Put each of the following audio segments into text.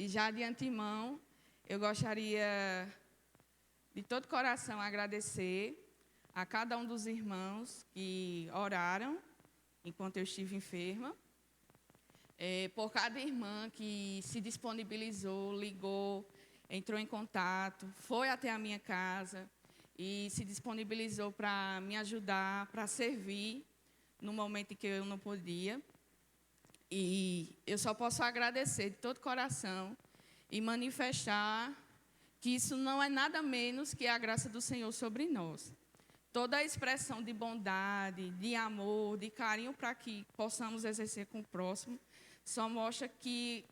E já de antemão, eu gostaria de todo coração agradecer a cada um dos irmãos que oraram enquanto eu estive enferma, por cada irmã que se disponibilizou, ligou, entrou em contato, foi até a minha casa e se disponibilizou para me ajudar, para servir no momento em que eu não podia. E eu só posso agradecer de todo coração e manifestar que isso não é nada menos que a graça do Senhor sobre nós. Toda a expressão de bondade, de amor, de carinho para que possamos exercer com o próximo, só mostra que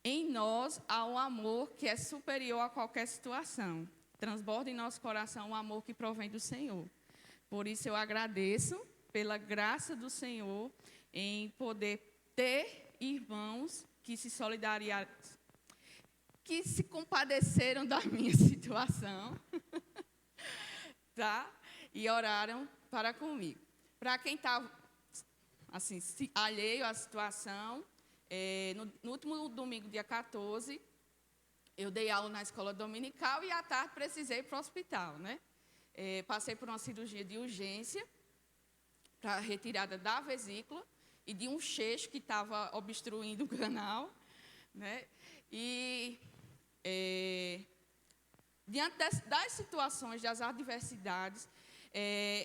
em nós há um amor que é superior a qualquer situação. Transborda em nosso coração um amor que provém do Senhor. Por isso eu agradeço pela graça do Senhor em poder ter irmãos que se solidarizaram, que se compadeceram da minha situação, tá? E oraram para comigo. Para quem estava assim, alheio à situação, no último domingo, dia 14, eu dei aula na escola dominical e à tarde precisei ir para o hospital, né? Passei por uma cirurgia de urgência para a retirada da vesícula e de um cheixo que estava obstruindo o canal, né? E diante das situações, das adversidades,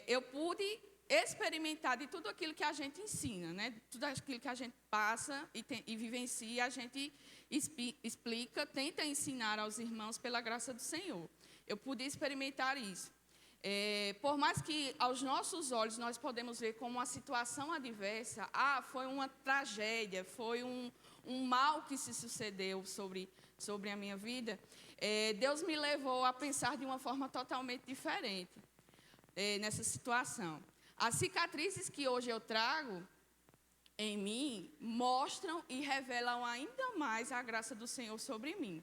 eu pude experimentar de tudo aquilo que a gente ensina, né? Tudo aquilo que a gente passa e vivencia, a gente explica, tenta ensinar aos irmãos pela graça do Senhor. Eu pude experimentar isso. Por mais que aos nossos olhos nós podemos ver como uma situação adversa, foi uma tragédia, foi um mal que se sucedeu sobre a minha vida, Deus me levou a pensar de uma forma totalmente diferente nessa situação. As cicatrizes que hoje eu trago em mim mostram e revelam ainda mais a graça do Senhor sobre mim.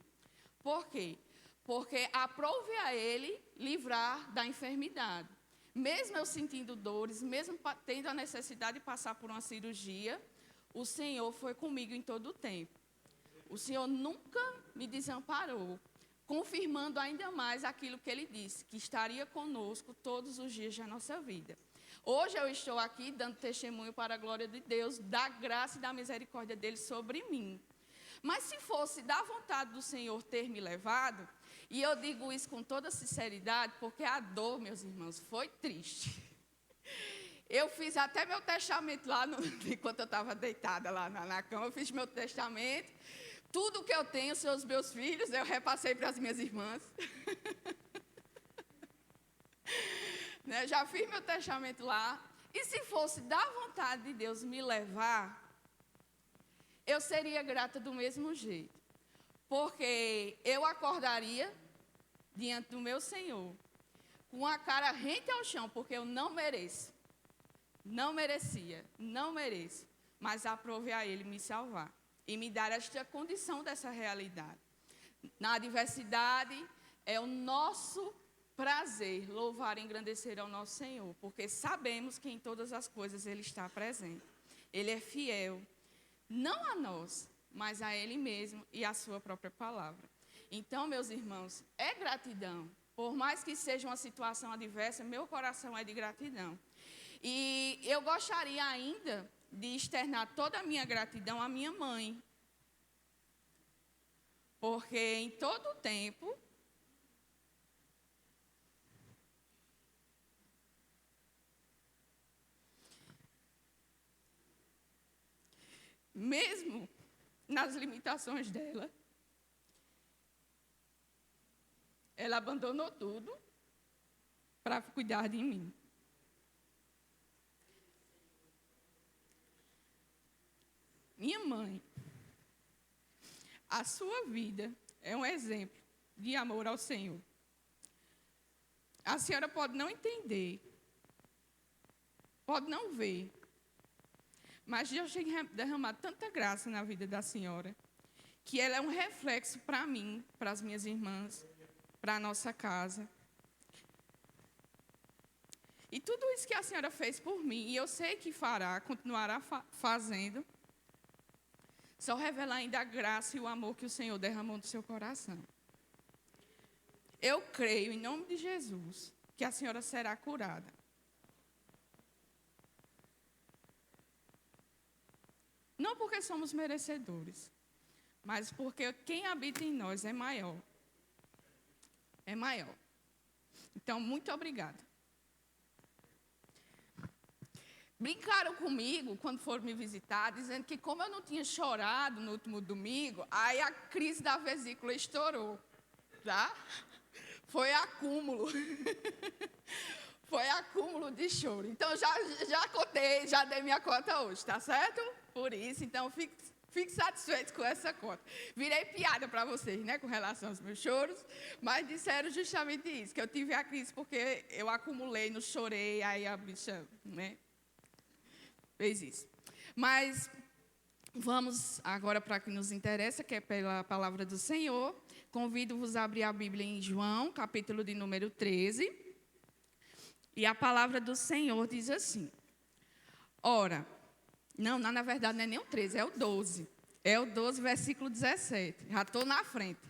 Por quê? Porque aprove a Ele livrar da enfermidade. Mesmo eu sentindo dores, mesmo tendo a necessidade de passar por uma cirurgia, o Senhor foi comigo em todo o tempo. O Senhor nunca me desamparou, confirmando ainda mais aquilo que Ele disse, que estaria conosco todos os dias da nossa vida. Hoje eu estou aqui dando testemunho para a glória de Deus, da graça e da misericórdia dEle sobre mim. Mas se fosse da vontade do Senhor ter me levado, e eu digo isso com toda sinceridade, porque a dor, meus irmãos, foi triste. Eu fiz até meu testamento lá, enquanto eu estava deitada lá na cama, eu fiz meu testamento. Tudo que eu tenho, são os meus filhos, eu repassei para as minhas irmãs. Né? Já fiz meu testamento lá. E se fosse da vontade de Deus me levar, eu seria grata do mesmo jeito. Porque eu acordaria diante do meu Senhor, com a cara rente ao chão, porque eu não mereço. Não merecia, não mereço. Mas aprove a Ele me salvar e me dar esta condição dessa realidade. Na adversidade, é o nosso prazer louvar e engrandecer ao nosso Senhor, porque sabemos que em todas as coisas Ele está presente. Ele é fiel, não a nós, mas a Ele mesmo e a sua própria palavra. Então, meus irmãos, é gratidão. Por mais que seja uma situação adversa, meu coração é de gratidão. E eu gostaria ainda de externar toda a minha gratidão à minha mãe. Porque em todo o tempo, mesmo nas limitações dela, ela abandonou tudo para cuidar de mim. Minha mãe, a sua vida é um exemplo de amor ao Senhor. A senhora pode não entender, pode não ver, mas Deus tem derramado tanta graça na vida da senhora, que ela é um reflexo para mim, para as minhas irmãs, para a nossa casa. E tudo isso que a senhora fez por mim, e eu sei que fará, continuará fazendo, Só revelar ainda a graça e o amor que o Senhor derramou no seu coração. Eu creio, em nome de Jesus, que a senhora será curada. Não porque somos merecedores, mas porque quem habita em nós é maior. É maior. Então, muito obrigada. Brincaram comigo quando foram me visitar, dizendo que como eu não tinha chorado no último domingo, aí a crise da vesícula estourou, tá? Foi acúmulo. Foi acúmulo de choro. Então, já contei, já dei minha conta hoje, tá certo? Por isso, então, fique satisfeito com essa conta. Virei piada para vocês, né, com relação aos meus choros, mas disseram justamente isso, que eu tive a crise porque eu acumulei, não chorei, aí a bicha, né, fez isso. Mas vamos agora para o que nos interessa, que é pela palavra do Senhor. Convido-vos a abrir a Bíblia em João, capítulo de número 13. E a palavra do Senhor diz assim. Ora, não, na verdade não é nem o 13, é o 12. É o 12, versículo 17. Já estou na frente.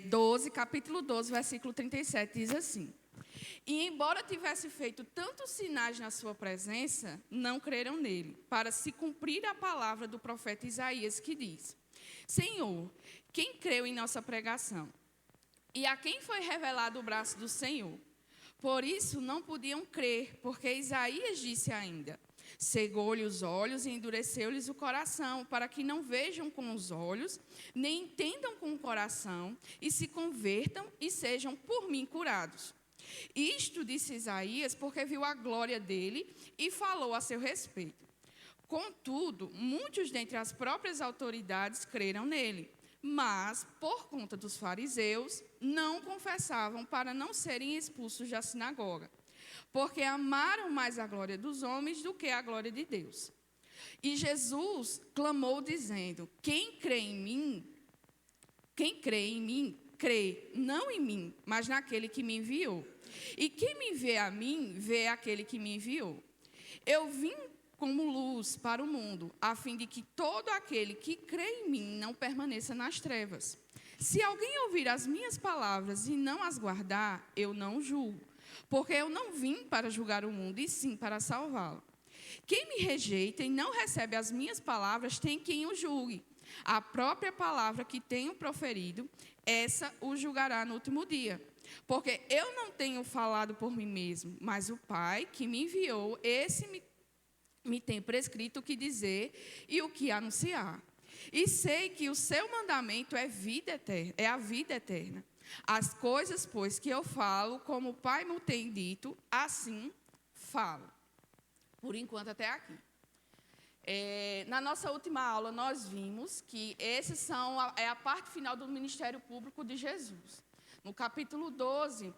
12, capítulo 12, versículo 37, diz assim. E embora tivesse feito tantos sinais na sua presença, não creram nele, para se cumprir a palavra do profeta Isaías, que diz: Senhor, quem creu em nossa pregação? E a quem foi revelado o braço do Senhor? Por isso não podiam crer, porque Isaías disse ainda: cegou-lhe os olhos e endureceu-lhes o coração, para que não vejam com os olhos, nem entendam com o coração, e se convertam e sejam por mim curados. Isto disse Isaías, porque viu a glória dele e falou a seu respeito. Contudo, muitos dentre as próprias autoridades creram nele, mas, por conta dos fariseus, não confessavam para não serem expulsos da sinagoga, porque amaram mais a glória dos homens do que a glória de Deus. E Jesus clamou dizendo: quem crê em mim, crê não em mim, mas naquele que me enviou. E quem me vê a mim, vê aquele que me enviou. Eu vim como luz para o mundo, a fim de que todo aquele que crê em mim não permaneça nas trevas. Se alguém ouvir as minhas palavras e não as guardar, eu não julgo, porque eu não vim para julgar o mundo, e sim para salvá-lo. Quem me rejeita e não recebe as minhas palavras, tem quem o julgue. A própria palavra que tenho proferido, essa o julgará no último dia. Porque eu não tenho falado por mim mesmo, mas o Pai que me enviou, esse me tem prescrito o que dizer e o que anunciar. E sei que o seu mandamento é vida eterna, é a vida eterna. As coisas, pois, que eu falo, como o Pai me tem dito, assim falo. Por enquanto, até aqui. Na nossa última aula, nós vimos que é a parte final do ministério público de Jesus. No capítulo 12,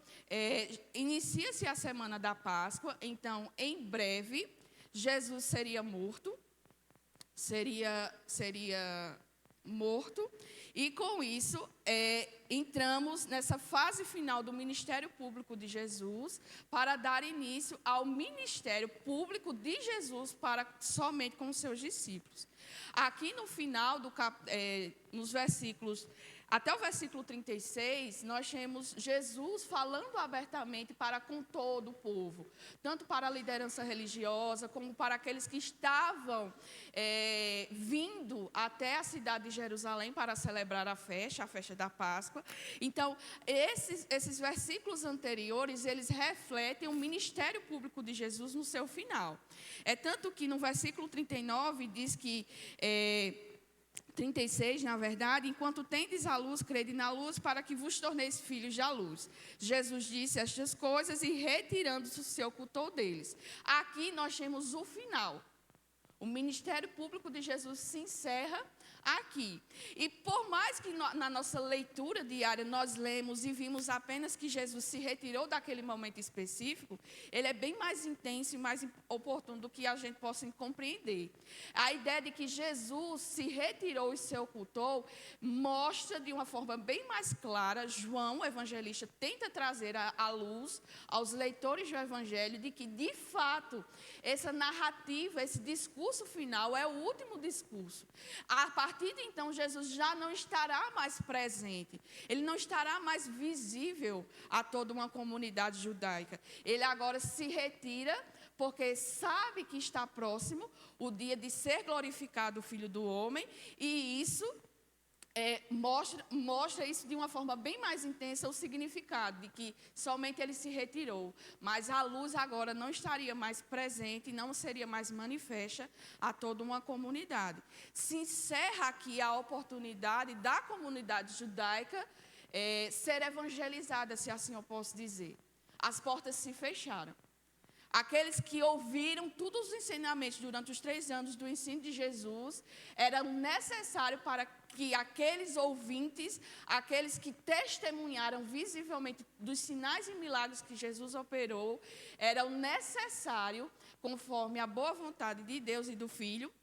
inicia-se a semana da Páscoa, então, em breve, Jesus seria morto, e com isso entramos nessa fase final do ministério público de Jesus para dar início ao ministério público de Jesus para somente com os seus discípulos. Aqui no final, nos versículos, até o versículo 36, nós temos Jesus falando abertamente para com todo o povo, tanto para a liderança religiosa, como para aqueles que estavam vindo até a cidade de Jerusalém para celebrar a festa da Páscoa. Então, esses versículos anteriores, eles refletem o ministério público de Jesus no seu final. É tanto que no versículo 39 diz que... 36, na verdade, enquanto tendes a luz, crede na luz, para que vos torneis filhos da luz. Jesus disse estas coisas e, retirando-se, se ocultou deles. Aqui nós temos o final. O ministério público de Jesus se encerra aqui. E por mais que na nossa leitura diária nós lemos e vimos apenas que Jesus se retirou daquele momento específico, ele é bem mais intenso e mais oportuno do que a gente possa compreender. A ideia de que Jesus se retirou e se ocultou mostra de uma forma bem mais clara, João, o evangelista, tenta trazer à luz aos leitores do evangelho de que, de fato, essa narrativa, esse discurso final é o último discurso. A partir de então, Jesus já não estará mais presente. Ele não estará mais visível a toda uma comunidade judaica. Ele agora se retira porque sabe que está próximo o dia de ser glorificado o Filho do Homem, e isso mostra isso de uma forma bem mais intensa, o significado de que somente ele se retirou, mas a luz agora não estaria mais presente, não seria mais manifesta a toda uma comunidade. Se encerra aqui a oportunidade da comunidade judaica ser evangelizada, se assim eu posso dizer. As portas se fecharam. Aqueles que ouviram todos os ensinamentos durante os 3 anos do ensino de Jesus, era necessário para que aqueles ouvintes, aqueles que testemunharam visivelmente dos sinais e milagres que Jesus operou, eram necessário, conforme a boa vontade de Deus e do Filho,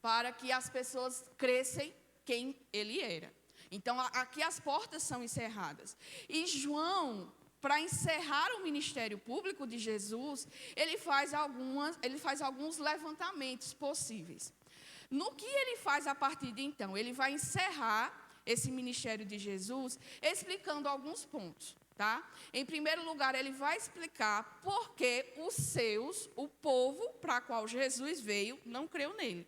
para que as pessoas crescem quem ele era. Então, aqui as portas são encerradas. E João, para encerrar o ministério público de Jesus, ele faz alguns levantamentos possíveis. No que ele faz a partir de então? Ele vai encerrar esse ministério de Jesus explicando alguns pontos. Tá? Em primeiro lugar, ele vai explicar por que o povo para o qual Jesus veio, não creu nele.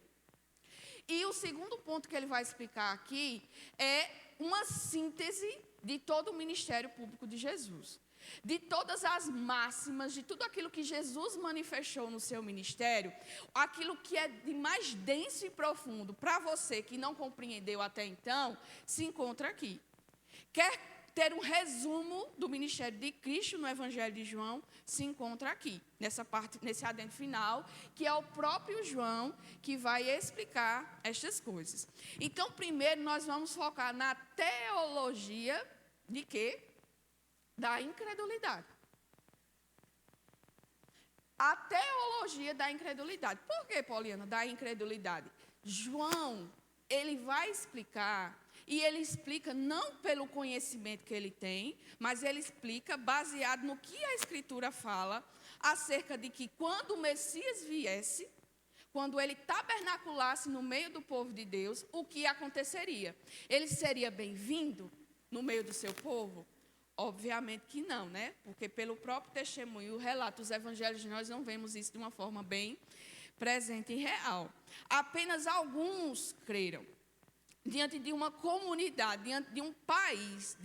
E o segundo ponto que ele vai explicar aqui é uma síntese de todo o ministério público de Jesus. De todas as máximas, de tudo aquilo que Jesus manifestou no seu ministério, aquilo que é de mais denso e profundo para você que não compreendeu até então, se encontra aqui. Quer ter um resumo do ministério de Cristo no Evangelho de João, se encontra aqui, nessa parte, nesse adendo final, que é o próprio João que vai explicar estas coisas. Então, primeiro nós vamos focar na teologia de quê? Da incredulidade. A teologia da incredulidade. Por que, Poliana, da incredulidade? João, ele vai explicar, e ele explica não pelo conhecimento que ele tem, mas ele explica baseado no que a Escritura fala, acerca de que quando o Messias viesse, quando ele tabernaculasse no meio do povo de Deus, o que aconteceria? Ele seria bem-vindo no meio do seu povo? Obviamente que não, né? Porque pelo próprio testemunho e o relato dos evangelhos, nós não vemos isso de uma forma bem presente e real. Apenas alguns creram. Diante de uma comunidade, diante de um país,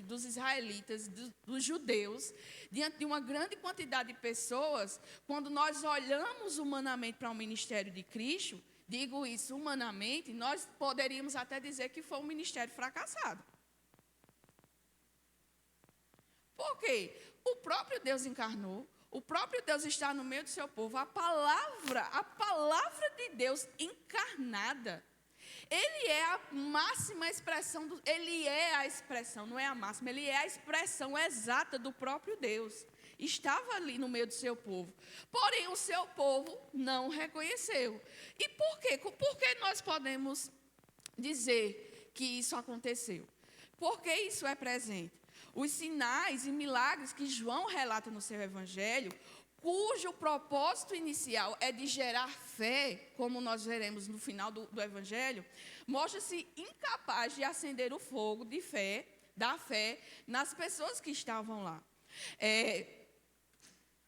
dos israelitas, dos judeus, diante de uma grande quantidade de pessoas, quando nós olhamos humanamente para o ministério de Cristo, digo isso humanamente, nós poderíamos até dizer que foi um ministério fracassado. Por quê? O próprio Deus encarnou, o próprio Deus está no meio do seu povo, a palavra de Deus encarnada, ele é a máxima expressão, ele é a expressão, não é a máxima, ele é a expressão exata do próprio Deus. Estava ali no meio do seu povo, porém o seu povo não o reconheceu. E por quê? Por que nós podemos dizer que isso aconteceu? Porque isso é presente. Os sinais e milagres que João relata no seu evangelho, cujo propósito inicial é de gerar fé, como nós veremos no final do evangelho, mostra-se incapaz de acender o fogo de fé, da fé, nas pessoas que estavam lá.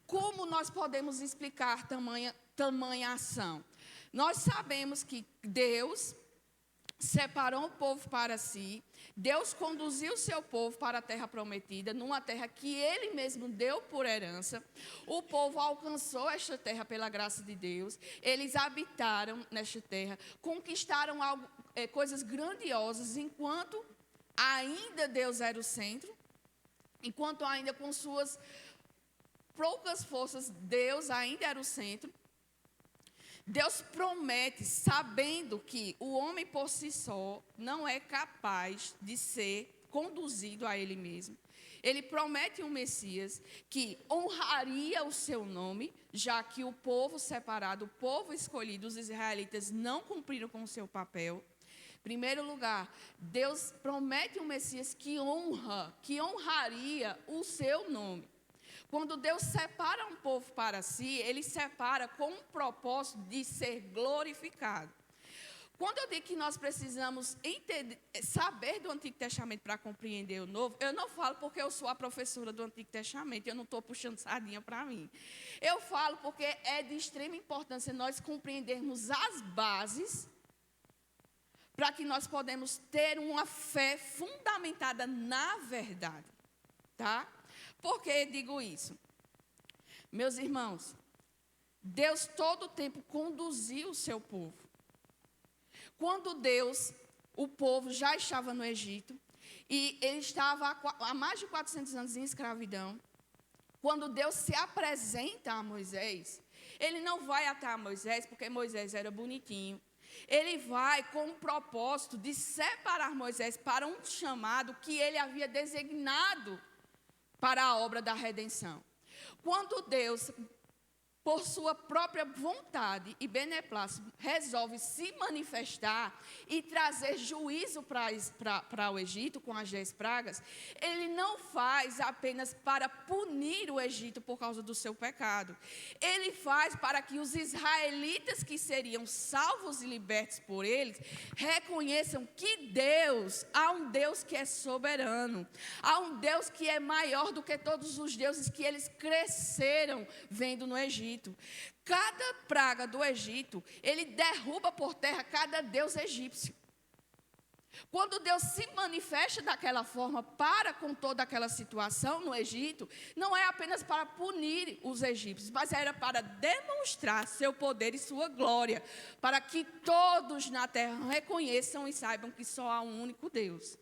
Como nós podemos explicar tamanha ação? Nós sabemos que Deus separou o povo para si, Deus conduziu o seu povo para a terra prometida, numa terra que ele mesmo deu por herança. O povo alcançou esta terra pela graça de Deus, eles habitaram nesta terra, conquistaram coisas grandiosas, enquanto ainda Deus era o centro, enquanto ainda com suas poucas forças, Deus ainda era o centro. Deus promete, sabendo que o homem por si só não é capaz de ser conduzido a ele mesmo. Ele promete um Messias que honraria o seu nome, já que o povo separado, o povo escolhido, os israelitas, não cumpriram com o seu papel. Em primeiro lugar, Deus promete um Messias que honraria o seu nome. Quando Deus separa um povo para si, Ele separa com um propósito de ser glorificado. Quando eu digo que nós precisamos saber do Antigo Testamento para compreender o Novo, eu não falo porque eu sou a professora do Antigo Testamento, eu não estou puxando sardinha para mim. Eu falo porque é de extrema importância nós compreendermos as bases para que nós podemos ter uma fé fundamentada na verdade, tá? Por que digo isso? Meus irmãos, Deus todo o tempo conduziu o seu povo. Quando o povo já estava no Egito, e ele estava há mais de 400 anos em escravidão, quando Deus se apresenta a Moisés, ele não vai até Moisés, porque Moisés era bonitinho. Ele vai com o propósito de separar Moisés para um chamado que ele havia designado para a obra da redenção. Quando Deus, por sua própria vontade e beneplácito, resolve se manifestar e trazer juízo para o Egito com as 10 pragas, ele não faz apenas para punir o Egito por causa do seu pecado. Ele faz para que os israelitas que seriam salvos e libertos por eles, reconheçam que há um Deus que é soberano, há um Deus que é maior do que todos os deuses que eles cresceram vendo no Egito. Cada praga do Egito, ele derruba por terra cada deus egípcio. Quando Deus se manifesta daquela forma para com toda aquela situação no Egito, não é apenas para punir os egípcios, mas era para demonstrar seu poder e sua glória, para que todos na terra reconheçam e saibam que só há um único Deus.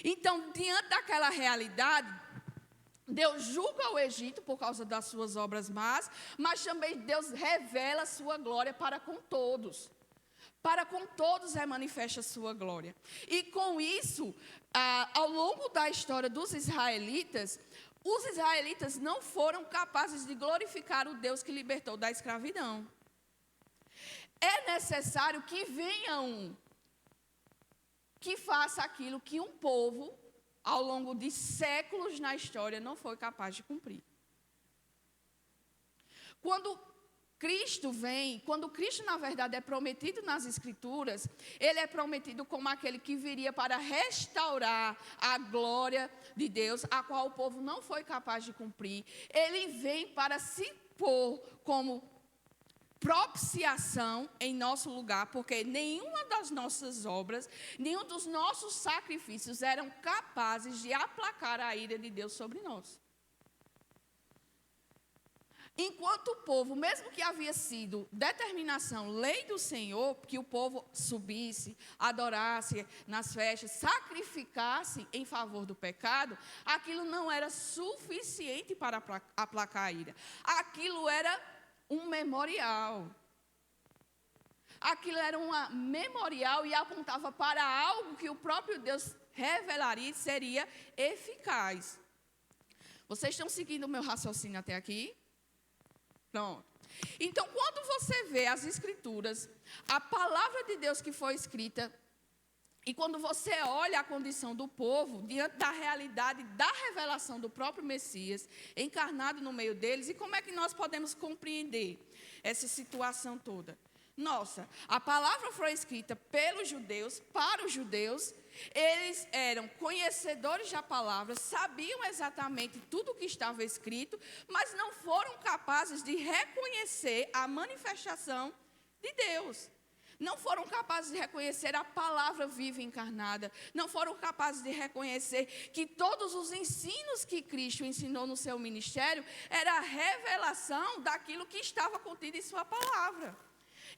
Então, diante daquela realidade, Deus julga o Egito por causa das suas obras más, mas também Deus revela a sua glória para com todos. Para com todos manifesta a sua glória. E com isso, ao longo da história dos israelitas, os israelitas não foram capazes de glorificar o Deus que libertou da escravidão. É necessário que venha um que faça aquilo que um povo, ao longo de séculos na história, não foi capaz de cumprir. Quando Cristo vem, quando Cristo, na verdade, é prometido nas Escrituras, ele é prometido como aquele que viria para restaurar a glória de Deus, a qual o povo não foi capaz de cumprir. Ele vem para se pôr como propiciação em nosso lugar, porque nenhuma das nossas obras, nenhum dos nossos sacrifícios eram capazes de aplacar a ira de Deus sobre nós. Enquanto o povo, mesmo que havia sido determinação, lei do Senhor, que o povo subisse, adorasse nas festas, sacrificasse em favor do pecado, aquilo não era suficiente para aplacar a ira. Aquilo era um memorial. Aquilo era um memorial e apontava para algo que o próprio Deus revelaria e seria eficaz. Vocês estão seguindo o meu raciocínio até aqui? Pronto. Então, quando você vê as Escrituras, a palavra de Deus que foi escrita, e quando você olha a condição do povo, diante da realidade da revelação do próprio Messias, encarnado no meio deles, e como é que nós podemos compreender essa situação toda? Nossa, a palavra foi escrita pelos judeus, para os judeus, eles eram conhecedores da palavra, sabiam exatamente tudo o que estava escrito, mas não foram capazes de reconhecer a manifestação de Deus. Não foram capazes de reconhecer a palavra viva e encarnada. Não foram capazes de reconhecer que todos os ensinos que Cristo ensinou no seu ministério era a revelação daquilo que estava contido em sua palavra.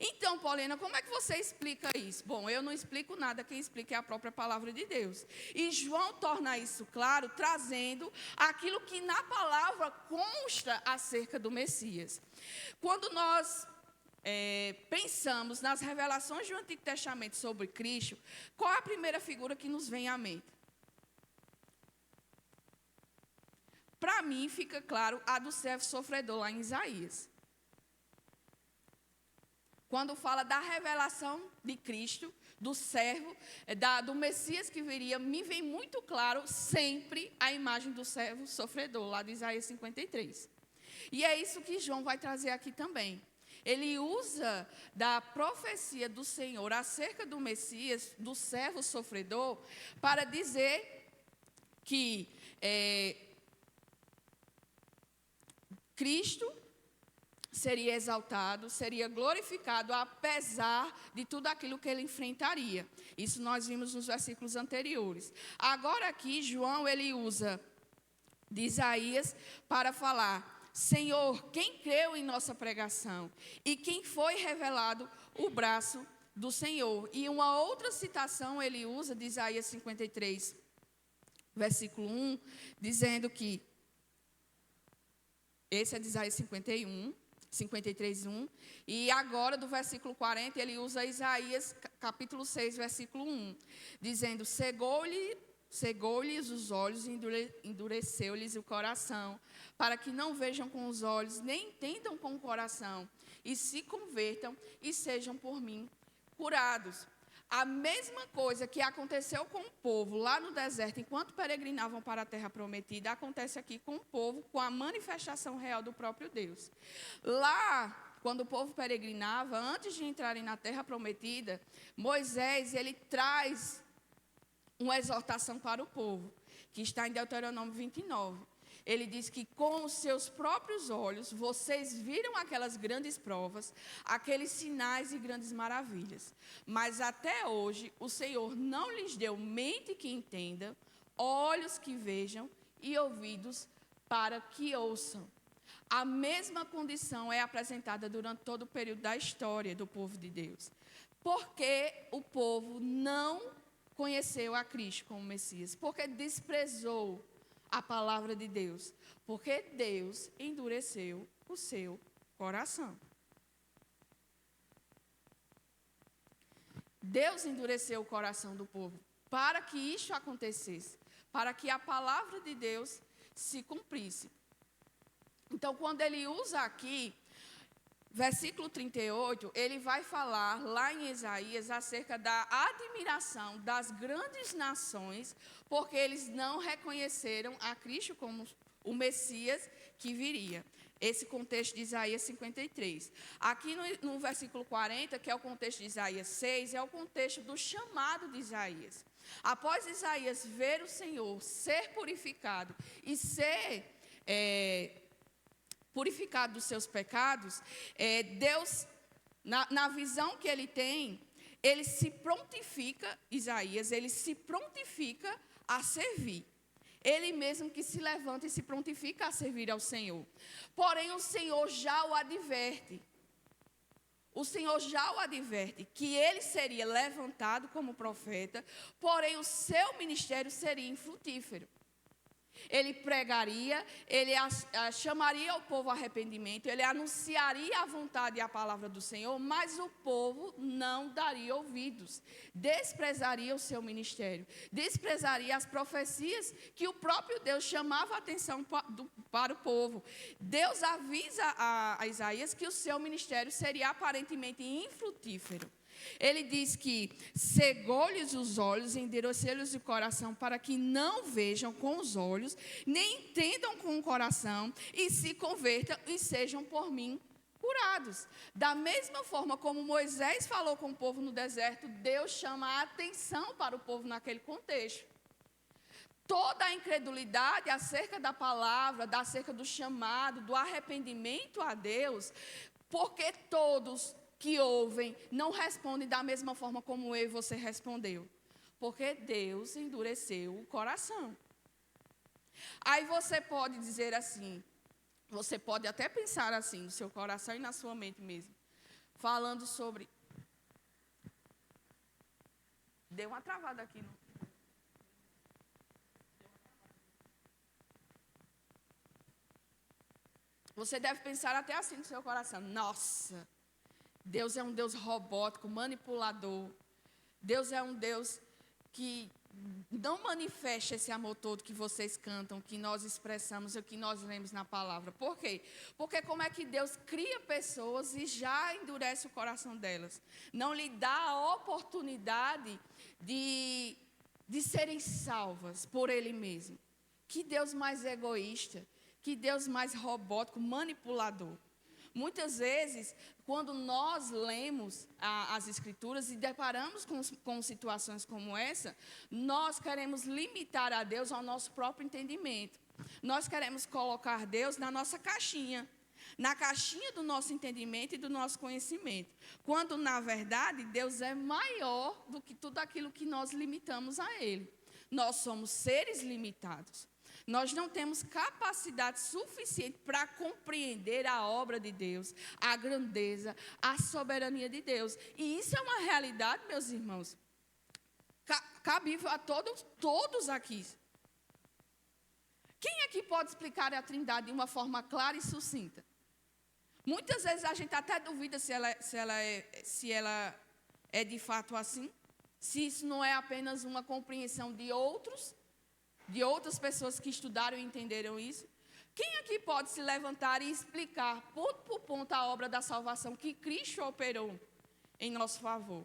Então, Paulina, como é que você explica isso? Bom, eu não explico nada, quem explica é a própria palavra de Deus. E João torna isso claro, trazendo aquilo que na palavra consta acerca do Messias. Quando nós pensamos nas revelações do Antigo Testamento sobre Cristo, qual é a primeira figura que nos vem à mente? Para mim, fica claro a do servo sofredor lá em Isaías. Quando fala da revelação de Cristo, do servo, do Messias que viria, me vem muito claro sempre a imagem do servo sofredor, lá de Isaías 53. E é isso que João vai trazer aqui também. Ele usa da profecia do Senhor acerca do Messias, do servo sofredor, para dizer que Cristo seria exaltado, seria glorificado, apesar de tudo aquilo que ele enfrentaria. Isso nós vimos nos versículos anteriores. Agora aqui, João, ele usa de Isaías para falar: Senhor, quem creu em nossa pregação? E quem foi revelado o braço do Senhor? E uma outra citação ele usa de Isaías 53, versículo 1, dizendo que, esse é de Isaías 53, 1. E agora, do versículo 40, ele usa Isaías, capítulo 6, versículo 1. Dizendo: cegou-lhes os olhos e endureceu-lhes o coração, para que não vejam com os olhos, nem entendam com o coração, e se convertam e sejam por mim curados. A mesma coisa que aconteceu com o povo lá no deserto, enquanto peregrinavam para a terra prometida, acontece aqui com o povo, com a manifestação real do próprio Deus. Lá, quando o povo peregrinava, antes de entrarem na terra prometida, Moisés, ele traz uma exortação para o povo, que está em Deuteronômio 29. Ele diz que com os seus próprios olhos, vocês viram aquelas grandes provas, aqueles sinais e grandes maravilhas. Mas até hoje, o Senhor não lhes deu mente que entenda, olhos que vejam e ouvidos para que ouçam. A mesma condição é apresentada durante todo o período da história do povo de Deus. Porque o povo não conheceu a Cristo como Messias, porque desprezou a palavra de Deus, porque Deus endureceu o seu coração. Deus endureceu o coração do povo para que isso acontecesse, para que a palavra de Deus se cumprisse. Então, quando ele usa aqui, versículo 38, ele vai falar lá em Isaías acerca da admiração das grandes nações, porque eles não reconheceram a Cristo como o Messias que viria. Esse contexto de Isaías 53. Aqui no versículo 40, que é o contexto de Isaías 6, é o contexto do chamado de Isaías. Após Isaías ver o Senhor ser purificado e ser purificado dos seus pecados, Deus, na visão que ele tem, ele se prontifica, Isaías, ele se prontifica a servir. Ele mesmo que se levanta e se prontifica a servir ao Senhor. Porém, o Senhor já o adverte. O Senhor já o adverte que ele seria levantado como profeta, porém o seu ministério seria infrutífero. Ele pregaria, ele chamaria o povo ao arrependimento, ele anunciaria a vontade e a palavra do Senhor, mas o povo não daria ouvidos, desprezaria o seu ministério, desprezaria as profecias que o próprio Deus chamava a atenção para o povo. Deus avisa a Isaías que o seu ministério seria aparentemente infrutífero. Ele diz que cegou-lhes os olhos e endureceu-lhes o coração para que não vejam com os olhos, nem entendam com o coração e se convertam e sejam por mim curados. Da mesma forma como Moisés falou com o povo no deserto, Deus chama a atenção para o povo naquele contexto. Toda a incredulidade acerca da palavra, acerca do chamado, do arrependimento a Deus, porque todos que ouvem não respondem da mesma forma como eu e você respondeu. Porque Deus endureceu o coração. Aí você pode dizer assim, você pode até pensar assim no seu coração e na sua mente mesmo, falando sobre... Deu uma travada aqui, não? Você deve pensar até assim no seu coração, nossa... Deus é um Deus robótico, manipulador. Deus é um Deus que não manifesta esse amor todo que vocês cantam, que nós expressamos, o que nós lemos na palavra. Por quê? Porque como é que Deus cria pessoas e já endurece o coração delas? Não lhe dá a oportunidade de serem salvas por Ele mesmo. Que Deus mais egoísta, que Deus mais robótico, manipulador. Muitas vezes, quando nós lemos as Escrituras e deparamos com situações como essa, nós queremos limitar a Deus ao nosso próprio entendimento. Nós queremos colocar Deus na nossa caixinha, na caixinha do nosso entendimento e do nosso conhecimento. Quando, na verdade, Deus é maior do que tudo aquilo que nós limitamos a Ele. Nós somos seres limitados. Nós não temos capacidade suficiente para compreender a obra de Deus, a grandeza, a soberania de Deus. E isso é uma realidade, meus irmãos, cabível a todos aqui. Quem aqui pode explicar a Trindade de uma forma clara e sucinta? Muitas vezes a gente até duvida se ela é de fato assim, se isso não é apenas uma compreensão de outras pessoas que estudaram e entenderam isso. Quem aqui pode se levantar e explicar ponto por ponto a obra da salvação que Cristo operou em nosso favor?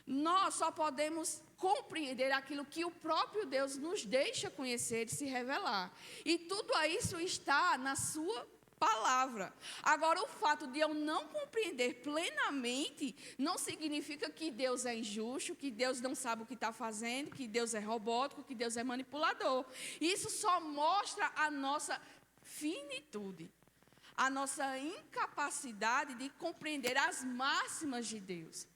Nós só podemos compreender aquilo que o próprio Deus nos deixa conhecer e se revelar. E tudo isso está na sua palavra. Agora, o fato de eu não compreender plenamente não significa que Deus é injusto, que Deus não sabe o que está fazendo, que Deus é robótico, que Deus é manipulador. Isso só mostra a nossa finitude, a nossa incapacidade de compreender as máximas de Deus.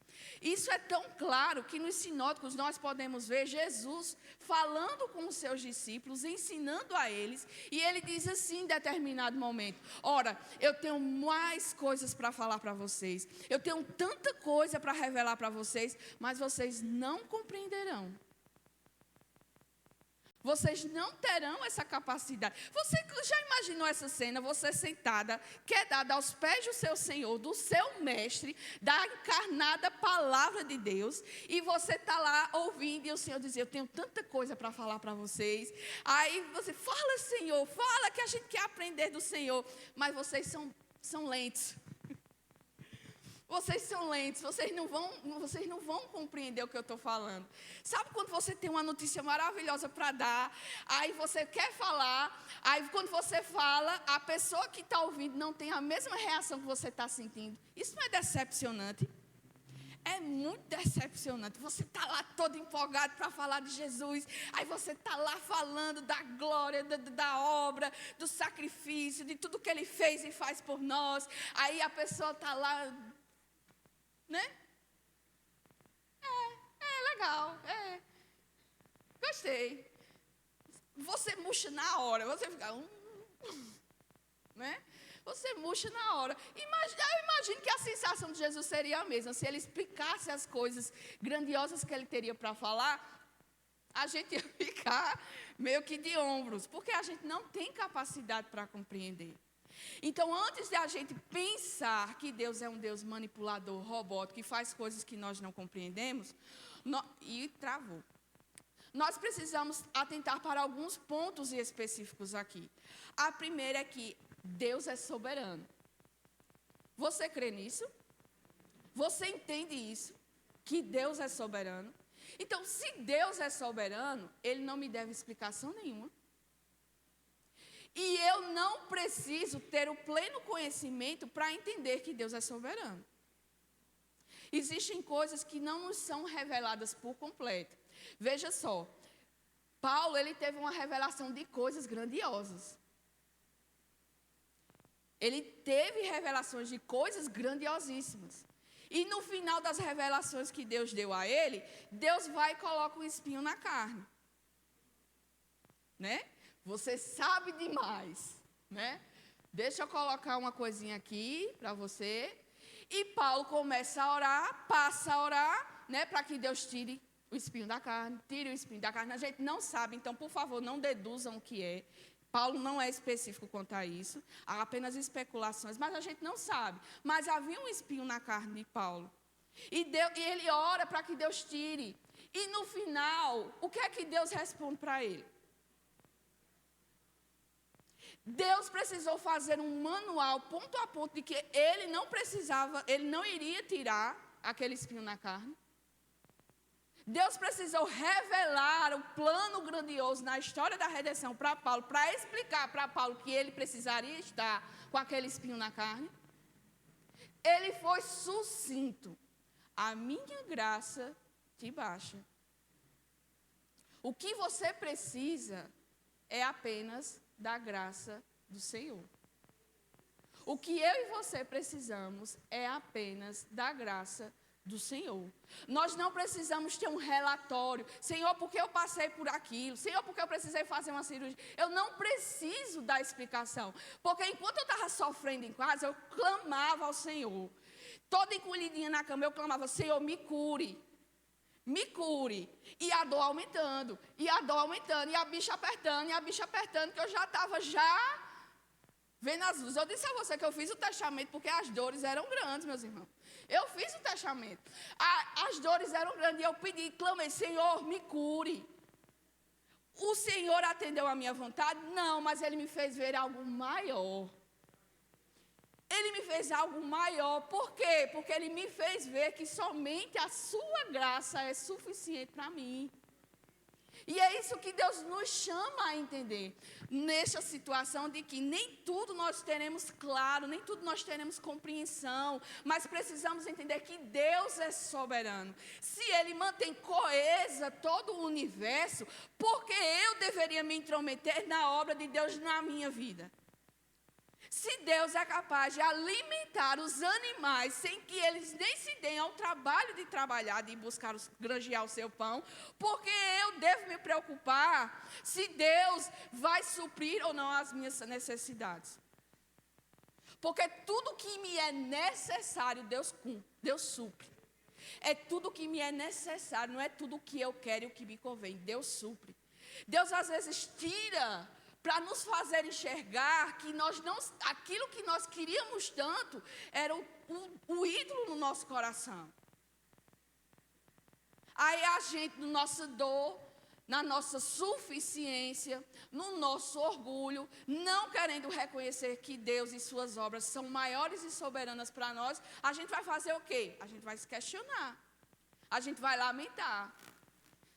Isso é tão claro que nos sinóticos nós podemos ver Jesus falando com os seus discípulos, ensinando a eles, e ele diz assim em determinado momento: ora, eu tenho mais coisas para falar para vocês, eu tenho tanta coisa para revelar para vocês, mas vocês não compreenderão. Vocês não terão essa capacidade. Você já imaginou essa cena? Você sentada, quedada aos pés do seu Senhor, do seu mestre, da encarnada palavra de Deus, e você está lá ouvindo, e o Senhor diz: eu tenho tanta coisa para falar para vocês. Aí você fala: Senhor, fala, que a gente quer aprender do Senhor. Mas vocês são lentos. Vocês são lentos, vocês não vão compreender o que eu estou falando. Sabe quando você tem uma notícia maravilhosa para dar, aí você quer falar, aí quando você fala, a pessoa que está ouvindo não tem a mesma reação que você está sentindo. Isso não é decepcionante? É muito decepcionante. Você está lá todo empolgado para falar de Jesus, aí você está lá falando da glória, da obra, do sacrifício, de tudo que Ele fez e faz por nós. Aí a pessoa está lá, né? Legal, gostei. Você murcha na hora, você fica, né? Você murcha na hora. Eu imagino que a sensação de Jesus seria a mesma. Se Ele explicasse as coisas grandiosas que Ele teria para falar, a gente ia ficar meio que de ombros, porque a gente não tem capacidade para compreender. Então, antes de a gente pensar que Deus é um Deus manipulador, robótico, que faz coisas que nós não compreendemos, nós precisamos atentar para alguns pontos específicos aqui. A primeira é que Deus é soberano. Você crê nisso? Você entende isso? Que Deus é soberano? Então, se Deus é soberano, Ele não me deve explicação nenhuma. E eu não preciso ter o pleno conhecimento para entender que Deus é soberano. Existem coisas que não nos são reveladas por completo. Veja só, Paulo, ele teve uma revelação de coisas grandiosas. Ele teve revelações de coisas grandiosíssimas. E no final das revelações que Deus deu a ele, Deus vai e coloca um espinho na carne. Né? Você sabe demais, né? Deixa eu colocar uma coisinha aqui para você. E Paulo começa a orar, passa a orar, né? Para que Deus tire o espinho da carne, tire o espinho da carne. A gente não sabe, então, por favor, não deduzam o que é. Paulo não é específico quanto a isso, há apenas especulações, mas a gente não sabe. Mas havia um espinho na carne de Paulo. E ele ora para que Deus tire. E no final, o que é que Deus responde para ele? Deus precisou fazer um manual, ponto a ponto, de que ele não iria tirar aquele espinho na carne. Deus precisou revelar o plano grandioso na história da redenção para Paulo, para explicar para Paulo que ele precisaria estar com aquele espinho na carne. Ele foi sucinto. A minha graça te basta. O que você precisa é apenas da graça do Senhor. O que eu e você precisamos é apenas da graça do Senhor. Nós não precisamos ter um relatório. Senhor, porque eu passei por aquilo? Senhor, porque eu precisei fazer uma cirurgia? Eu não preciso dar explicação. Porque enquanto eu estava sofrendo em casa, eu clamava ao Senhor. Toda encolhidinha na cama, eu clamava, Senhor, me cure. Me cure. E a dor aumentando, e a dor aumentando, e a bicha apertando, que eu já estava vendo as luzes. Eu disse a você que eu fiz o testamento porque as dores eram grandes, meus irmãos. Eu fiz o testamento. As dores eram grandes e eu pedi, clamei, Senhor, me cure. O Senhor atendeu a minha vontade? Não, mas Ele me fez ver algo maior. Ele me fez algo maior. Por quê? Porque Ele me fez ver que somente a sua graça é suficiente para mim. E é isso que Deus nos chama a entender. Nesta situação de que nem tudo nós teremos claro, nem tudo nós teremos compreensão, mas precisamos entender que Deus é soberano. Se Ele mantém coesa todo o universo, por que eu deveria me intrometer na obra de Deus na minha vida? Se Deus é capaz de alimentar os animais sem que eles nem se deem ao trabalho de trabalhar, de buscar, granjear o seu pão, porque eu devo me preocupar se Deus vai suprir ou não as minhas necessidades? Porque tudo que me é necessário, Deus supre. É tudo que me é necessário, não é tudo o que eu quero e o que me convém. Deus supre. Deus às vezes tira para nos fazer enxergar que aquilo que nós queríamos tanto era o ídolo no nosso coração. Aí a gente, na nossa dor, na nossa suficiência, no nosso orgulho, não querendo reconhecer que Deus e suas obras são maiores e soberanas para nós, a gente vai fazer o quê? A gente vai se questionar. A gente vai lamentar.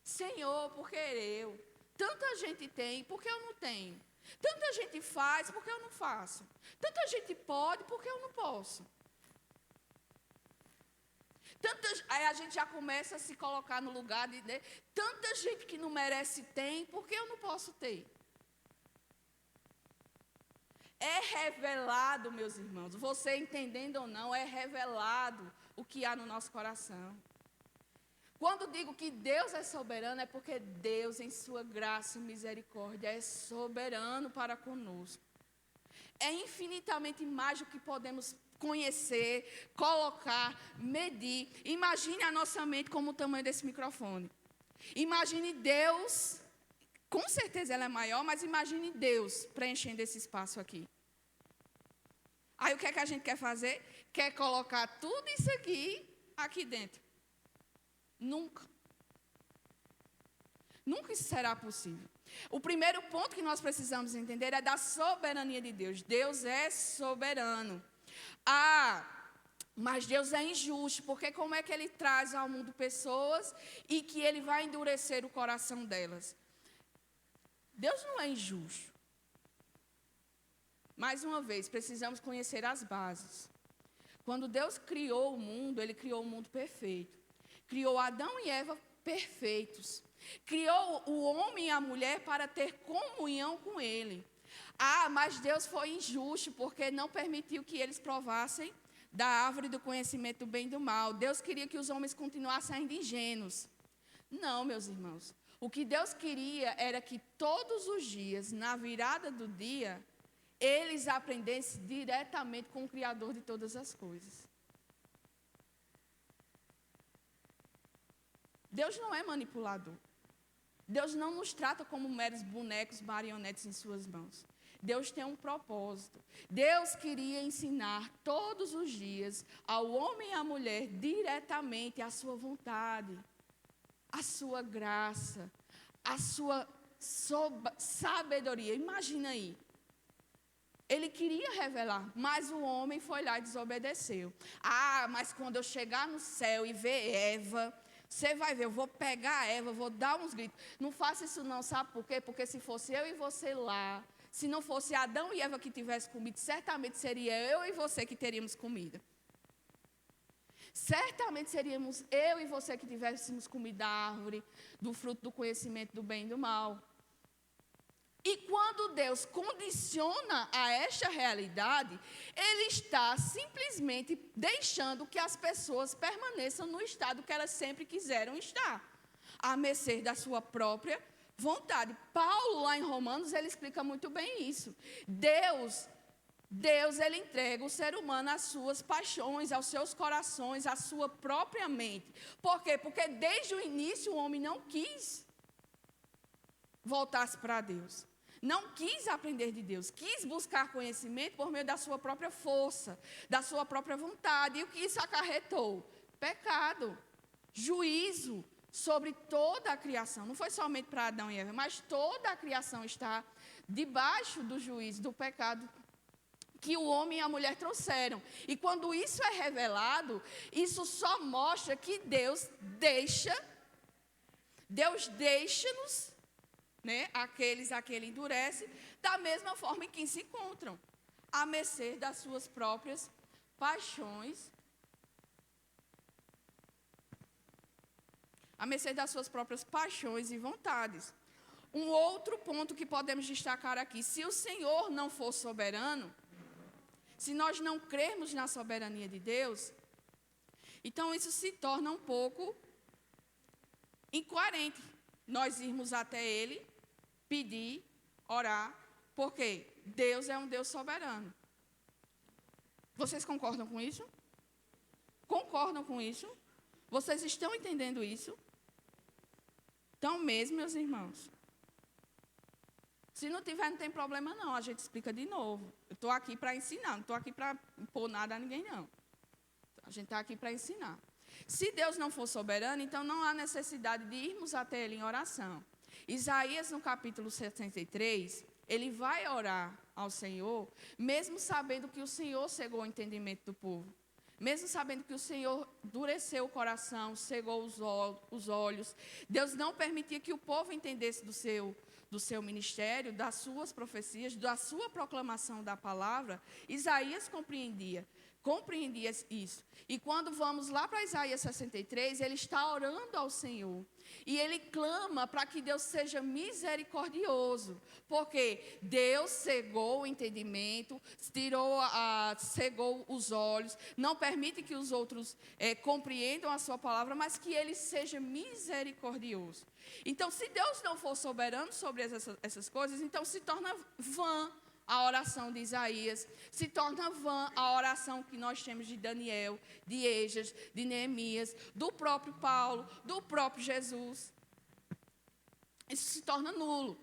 Senhor, por que eu? Tanta gente tem, por que eu não tenho? Tanta gente faz, por que eu não faço? Tanta gente pode, por que eu não posso? Aí a gente já começa a se colocar no lugar de tanta gente que não merece tem, por que eu não posso ter? É revelado, meus irmãos, você entendendo ou não, é revelado o que há no nosso coração. Quando digo que Deus é soberano, é porque Deus, em sua graça e misericórdia, é soberano para conosco. É infinitamente mais do que podemos conhecer, colocar, medir. Imagine a nossa mente como o tamanho desse microfone. Imagine Deus, com certeza ela é maior, mas imagine Deus preenchendo esse espaço aqui. Aí o que é que a gente quer fazer? Quer colocar tudo isso aqui dentro. Nunca. Nunca isso será possível. O primeiro ponto que nós precisamos entender é da soberania de Deus. Deus é soberano. Mas Deus é injusto, porque como é que Ele traz ao mundo pessoas e que Ele vai endurecer o coração delas? Deus não é injusto. Mais uma vez, precisamos conhecer as bases. Quando Deus criou o mundo, Ele criou o mundo perfeito. Criou Adão e Eva perfeitos. Criou o homem e a mulher para ter comunhão com Ele. Mas Deus foi injusto porque não permitiu que eles provassem da árvore do conhecimento do bem e do mal. Deus queria que os homens continuassem ainda ingênuos. Não, meus irmãos. O que Deus queria era que todos os dias, na virada do dia, eles aprendessem diretamente com o Criador de todas as coisas. Deus não é manipulador. Deus não nos trata como meros bonecos, marionetes em suas mãos. Deus tem um propósito. Deus queria ensinar todos os dias ao homem e à mulher diretamente a sua vontade, a sua graça, a sua sabedoria. Imagina aí. Ele queria revelar, mas o homem foi lá e desobedeceu. Ah, mas quando eu chegar no céu e ver Eva, você vai ver, eu vou pegar a Eva, vou dar uns gritos. Não faça isso não, sabe por quê? Porque se fosse eu e você lá, se não fosse Adão e Eva que tivessem comido, certamente seria eu e você que teríamos comida. Certamente seríamos eu e você que tivéssemos comido da árvore, do fruto do conhecimento do bem e do mal. E quando Deus condiciona a esta realidade, Ele está simplesmente deixando que as pessoas permaneçam no estado que elas sempre quiseram estar, à mercê da sua própria vontade. Paulo, lá em Romanos, ele explica muito bem isso. Deus, ele entrega o ser humano às suas paixões, aos seus corações, à sua própria mente. Por quê? Porque desde o início o homem não quis voltar-se para Deus. Não quis aprender de Deus, quis buscar conhecimento por meio da sua própria força, da sua própria vontade. E o que isso acarretou? Pecado, juízo sobre toda a criação. Não foi somente para Adão e Eva, mas toda a criação está debaixo do juízo, do pecado que o homem e a mulher trouxeram. E quando isso é revelado, isso só mostra que Deus deixa-nos, né, aqueles a que ele endurece, da mesma forma em que se encontram, à mercê das suas próprias paixões, à mercê das suas próprias paixões e vontades. Um outro ponto que podemos destacar aqui: se o Senhor não for soberano, se nós não crermos na soberania de Deus, então isso se torna um pouco incoerente. Nós irmos até Ele, pedir, orar, porque Deus é um Deus soberano. Vocês concordam com isso? Concordam com isso? Vocês estão entendendo isso? Então mesmo, meus irmãos. Se não tiver, não tem problema não, a gente explica de novo. Eu estou aqui para ensinar, não estou aqui para impor nada a ninguém não. A gente está aqui para ensinar. Se Deus não for soberano, então não há necessidade de irmos até Ele em oração. Isaías, no capítulo 63, ele vai orar ao Senhor, mesmo sabendo que o Senhor cegou o entendimento do povo. Mesmo sabendo que o Senhor endureceu o coração, cegou os olhos. Deus não permitia que o povo entendesse do seu ministério, das suas profecias, da sua proclamação da palavra. Isaías compreendia isso. E quando vamos lá para Isaías 63, ele está orando ao Senhor. E ele clama para que Deus seja misericordioso. Porque Deus cegou o entendimento, cegou os olhos, não permite que os outros compreendam a sua palavra, mas que ele seja misericordioso. Então, se Deus não for soberano sobre essas coisas, então se torna vã a oração de Isaías, se torna vã a oração que nós temos de Daniel, de Esdras, de Neemias, do próprio Paulo, do próprio Jesus. Isso se torna nulo.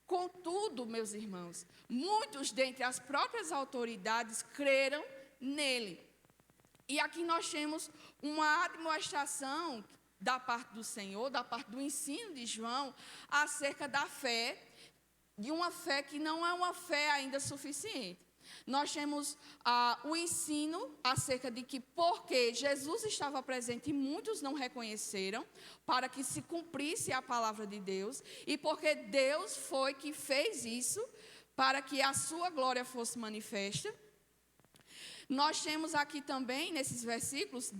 Contudo, meus irmãos, muitos dentre as próprias autoridades creram nele. E aqui nós temos uma admoestação da parte do Senhor, da parte do ensino de João, acerca da fé, de uma fé que não é uma fé ainda suficiente. Nós temos o ensino acerca de que porque Jesus estava presente e muitos não reconheceram, para que se cumprisse a palavra de Deus, e porque Deus foi que fez isso, para que a sua glória fosse manifesta. Nós temos aqui também, nesses versículos,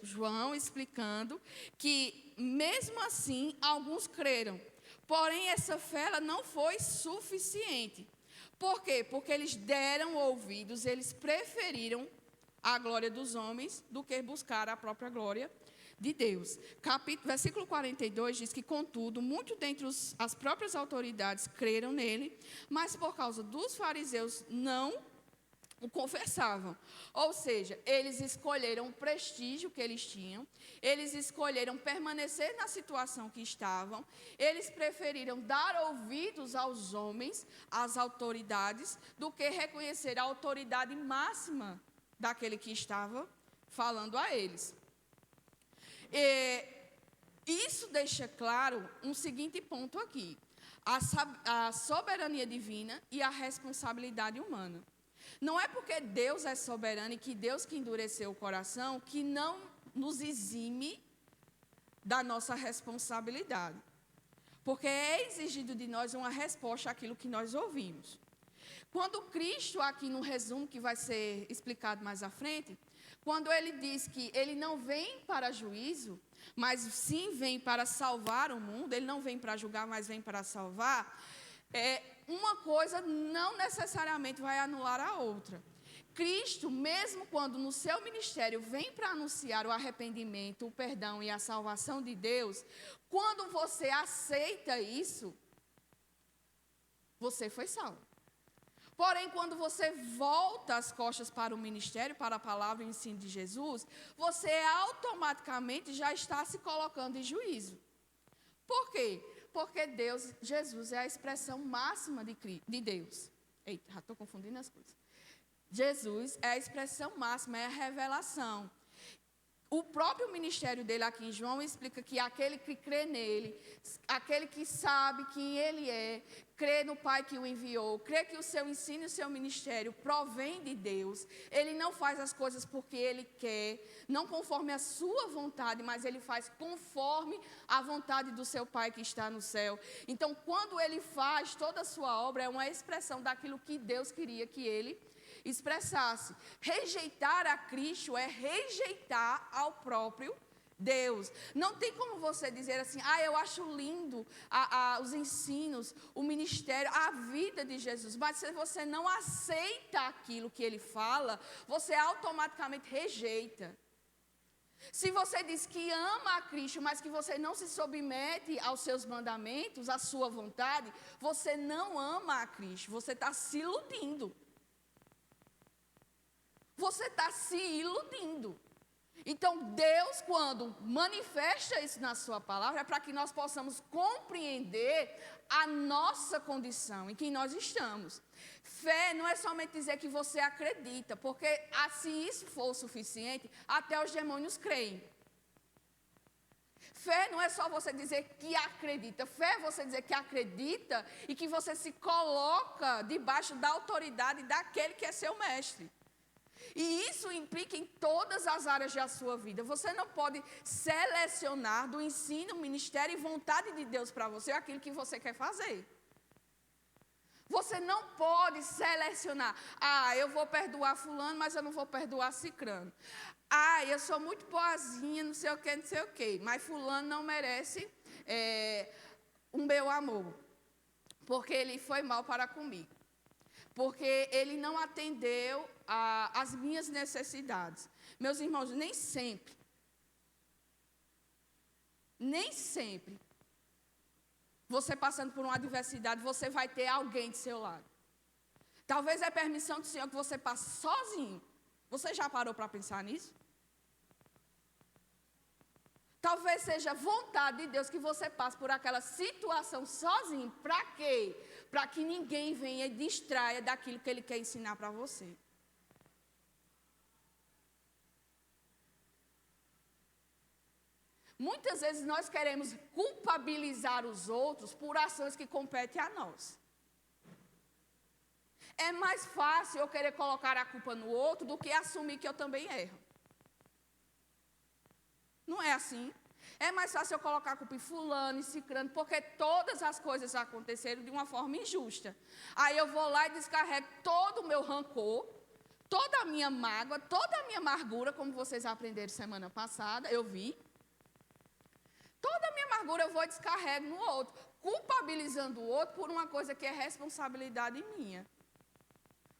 João explicando que, mesmo assim, alguns creram. Porém, essa fé ela não foi suficiente. Por quê? Porque eles deram ouvidos, eles preferiram a glória dos homens do que buscar a própria glória de Deus. Versículo 42 diz que, contudo, muito dentre as próprias autoridades creram nele, mas por causa dos fariseus não o confessavam. Ou seja, eles escolheram o prestígio que eles tinham, eles escolheram permanecer na situação que estavam, eles preferiram dar ouvidos aos homens, às autoridades, do que reconhecer a autoridade máxima daquele que estava falando a eles. Isso deixa claro um seguinte ponto aqui: a soberania divina e a responsabilidade humana. Não é porque Deus é soberano e que Deus que endureceu o coração que não nos exime da nossa responsabilidade. Porque é exigido de nós uma resposta àquilo que nós ouvimos. Quando Cristo, aqui no resumo que vai ser explicado mais à frente, quando ele diz que ele não vem para juízo, mas sim vem para salvar o mundo, ele não vem para julgar, mas vem para salvar, uma coisa não necessariamente vai anular a outra. Cristo, mesmo quando no seu ministério vem para anunciar o arrependimento, o perdão e a salvação de Deus, quando você aceita isso, você foi salvo. Porém, quando você volta as costas para o ministério, para a palavra e o ensino de Jesus, você automaticamente já está se colocando em juízo. Por quê? Porque Jesus é a expressão máxima de Deus. Eita, já estou confundindo as coisas. Jesus é a expressão máxima, é a revelação. O próprio ministério dele aqui em João explica que aquele que crê nele, aquele que sabe quem ele é, crê no Pai que o enviou, crê que o seu ensino e o seu ministério provém de Deus, ele não faz as coisas porque ele quer, não conforme a sua vontade, mas ele faz conforme a vontade do seu Pai que está no céu. Então, quando ele faz toda a sua obra, é uma expressão daquilo que Deus queria que ele expressasse. Rejeitar a Cristo é rejeitar ao próprio Deus. Não tem como você dizer assim: eu acho lindo os ensinos, o ministério, a vida de Jesus, mas se você não aceita aquilo que ele fala, você automaticamente rejeita. Se você diz que ama a Cristo, mas que você não se submete aos seus mandamentos, à sua vontade, você não ama a Cristo, você está se iludindo. Você está se iludindo. Então, Deus, quando manifesta isso na sua palavra, é para que nós possamos compreender a nossa condição, em que nós estamos. Fé não é somente dizer que você acredita, porque se isso for o suficiente, até os demônios creem. Fé não é só você dizer que acredita. Fé é você dizer que acredita e que você se coloca debaixo da autoridade daquele que é seu mestre. E isso implica em todas as áreas da sua vida. Você não pode selecionar do ensino, ministério e vontade de Deus para você aquilo que você quer fazer. Você não pode selecionar. Eu vou perdoar fulano, mas eu não vou perdoar cicrano. Eu sou muito boazinha, não sei o que, não sei o que. Mas fulano não merece o meu amor. Porque ele foi mal para comigo. Porque ele não atendeu às minhas necessidades. Meus irmãos, nem sempre, você passando por uma adversidade, você vai ter alguém do seu lado. Talvez é permissão do Senhor que você passe sozinho. Você já parou para pensar nisso? Talvez seja vontade de Deus que você passe por aquela situação sozinho. Para quê? Para que ninguém venha e distraia daquilo que Ele quer ensinar para você. Muitas vezes nós queremos culpabilizar os outros por ações que competem a nós. É mais fácil eu querer colocar a culpa no outro do que assumir que eu também erro. Não é assim? É mais fácil eu colocar a culpa em fulano e cicrano, porque todas as coisas aconteceram de uma forma injusta. Aí eu vou lá e descarrego todo o meu rancor, toda a minha mágoa, toda a minha amargura, como vocês aprenderam semana passada, eu vi. Toda a minha amargura eu vou e descarrego no outro, culpabilizando o outro por uma coisa que é responsabilidade minha.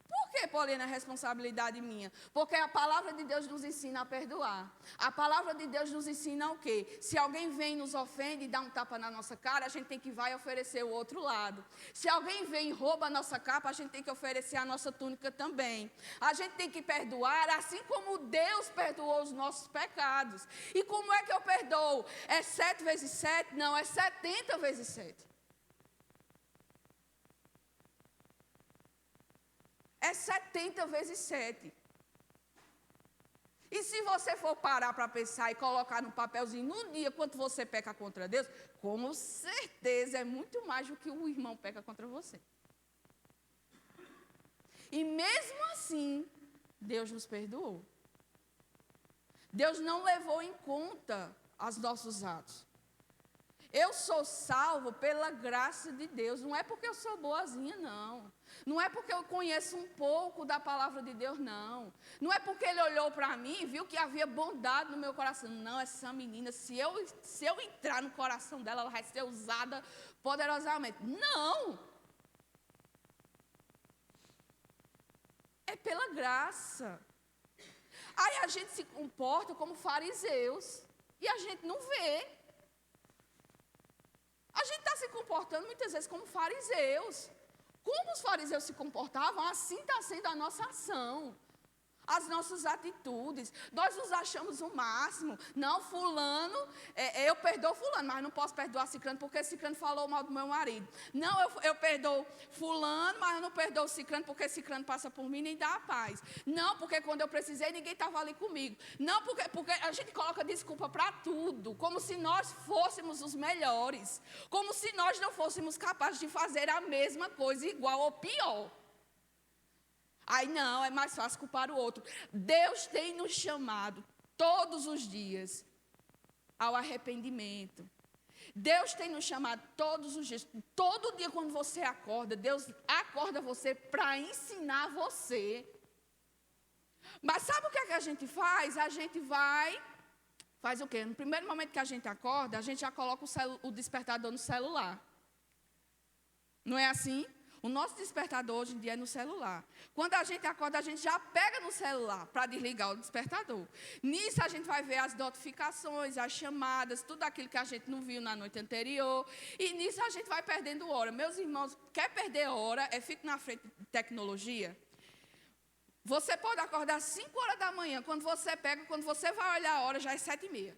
Por que, Paulina, é responsabilidade minha? Porque a palavra de Deus nos ensina a perdoar. A palavra de Deus nos ensina o quê? Se alguém vem e nos ofende e dá um tapa na nossa cara, a gente tem que ir e oferecer o outro lado. Se alguém vem e rouba a nossa capa, a gente tem que oferecer a nossa túnica também. A gente tem que perdoar assim como Deus perdoou os nossos pecados. E como é que eu perdoo? É 7 vezes 7? Não, é 70 vezes 7. É 70 vezes 7. E se você for parar para pensar e colocar no papelzinho, no dia, quanto você peca contra Deus, com certeza é muito mais do que o irmão peca contra você. E mesmo assim, Deus nos perdoou. Deus não levou em conta os nossos atos. Eu sou salvo pela graça de Deus. Não é porque eu sou boazinha, não. Não é porque eu conheço um pouco da palavra de Deus, não. Não é porque ele olhou para mim e viu que havia bondade no meu coração. Não, essa menina, se eu entrar no coração dela, ela vai ser usada poderosamente. Não. É pela graça. Aí a gente se comporta como fariseus. E a gente não vê. A gente está se comportando muitas vezes como fariseus. Como os fariseus se comportavam, assim está sendo a nossa ação. As nossas atitudes. Nós nos achamos o máximo. Não, fulano, eu perdoo fulano, mas não posso perdoar ciclano porque ciclano falou mal do meu marido. Não, eu perdoo fulano, mas eu não perdoo ciclano porque ciclano passa por mim e nem dá a paz. Não, porque quando eu precisei, ninguém estava ali comigo. Não, porque a gente coloca desculpa para tudo, como se nós fôssemos os melhores. Como se nós não fôssemos capazes de fazer a mesma coisa, igual ou pior. Aí não, é mais fácil culpar o outro. Deus tem nos chamado todos os dias ao arrependimento. Deus tem nos chamado todos os dias. Todo dia quando você acorda, Deus acorda você para ensinar você. Mas sabe o que é que a gente faz? A gente faz o quê? No primeiro momento que a gente acorda, a gente já coloca o despertador no celular. Não é assim? O nosso despertador hoje em dia é no celular. Quando a gente acorda, a gente já pega no celular para desligar o despertador. Nisso a gente vai ver as notificações, as chamadas, tudo aquilo que a gente não viu na noite anterior. E nisso a gente vai perdendo hora. Meus irmãos, quer perder hora, fique na frente de tecnologia. Você pode acordar às 5 horas da manhã, quando você vai olhar a hora, já é 7h30.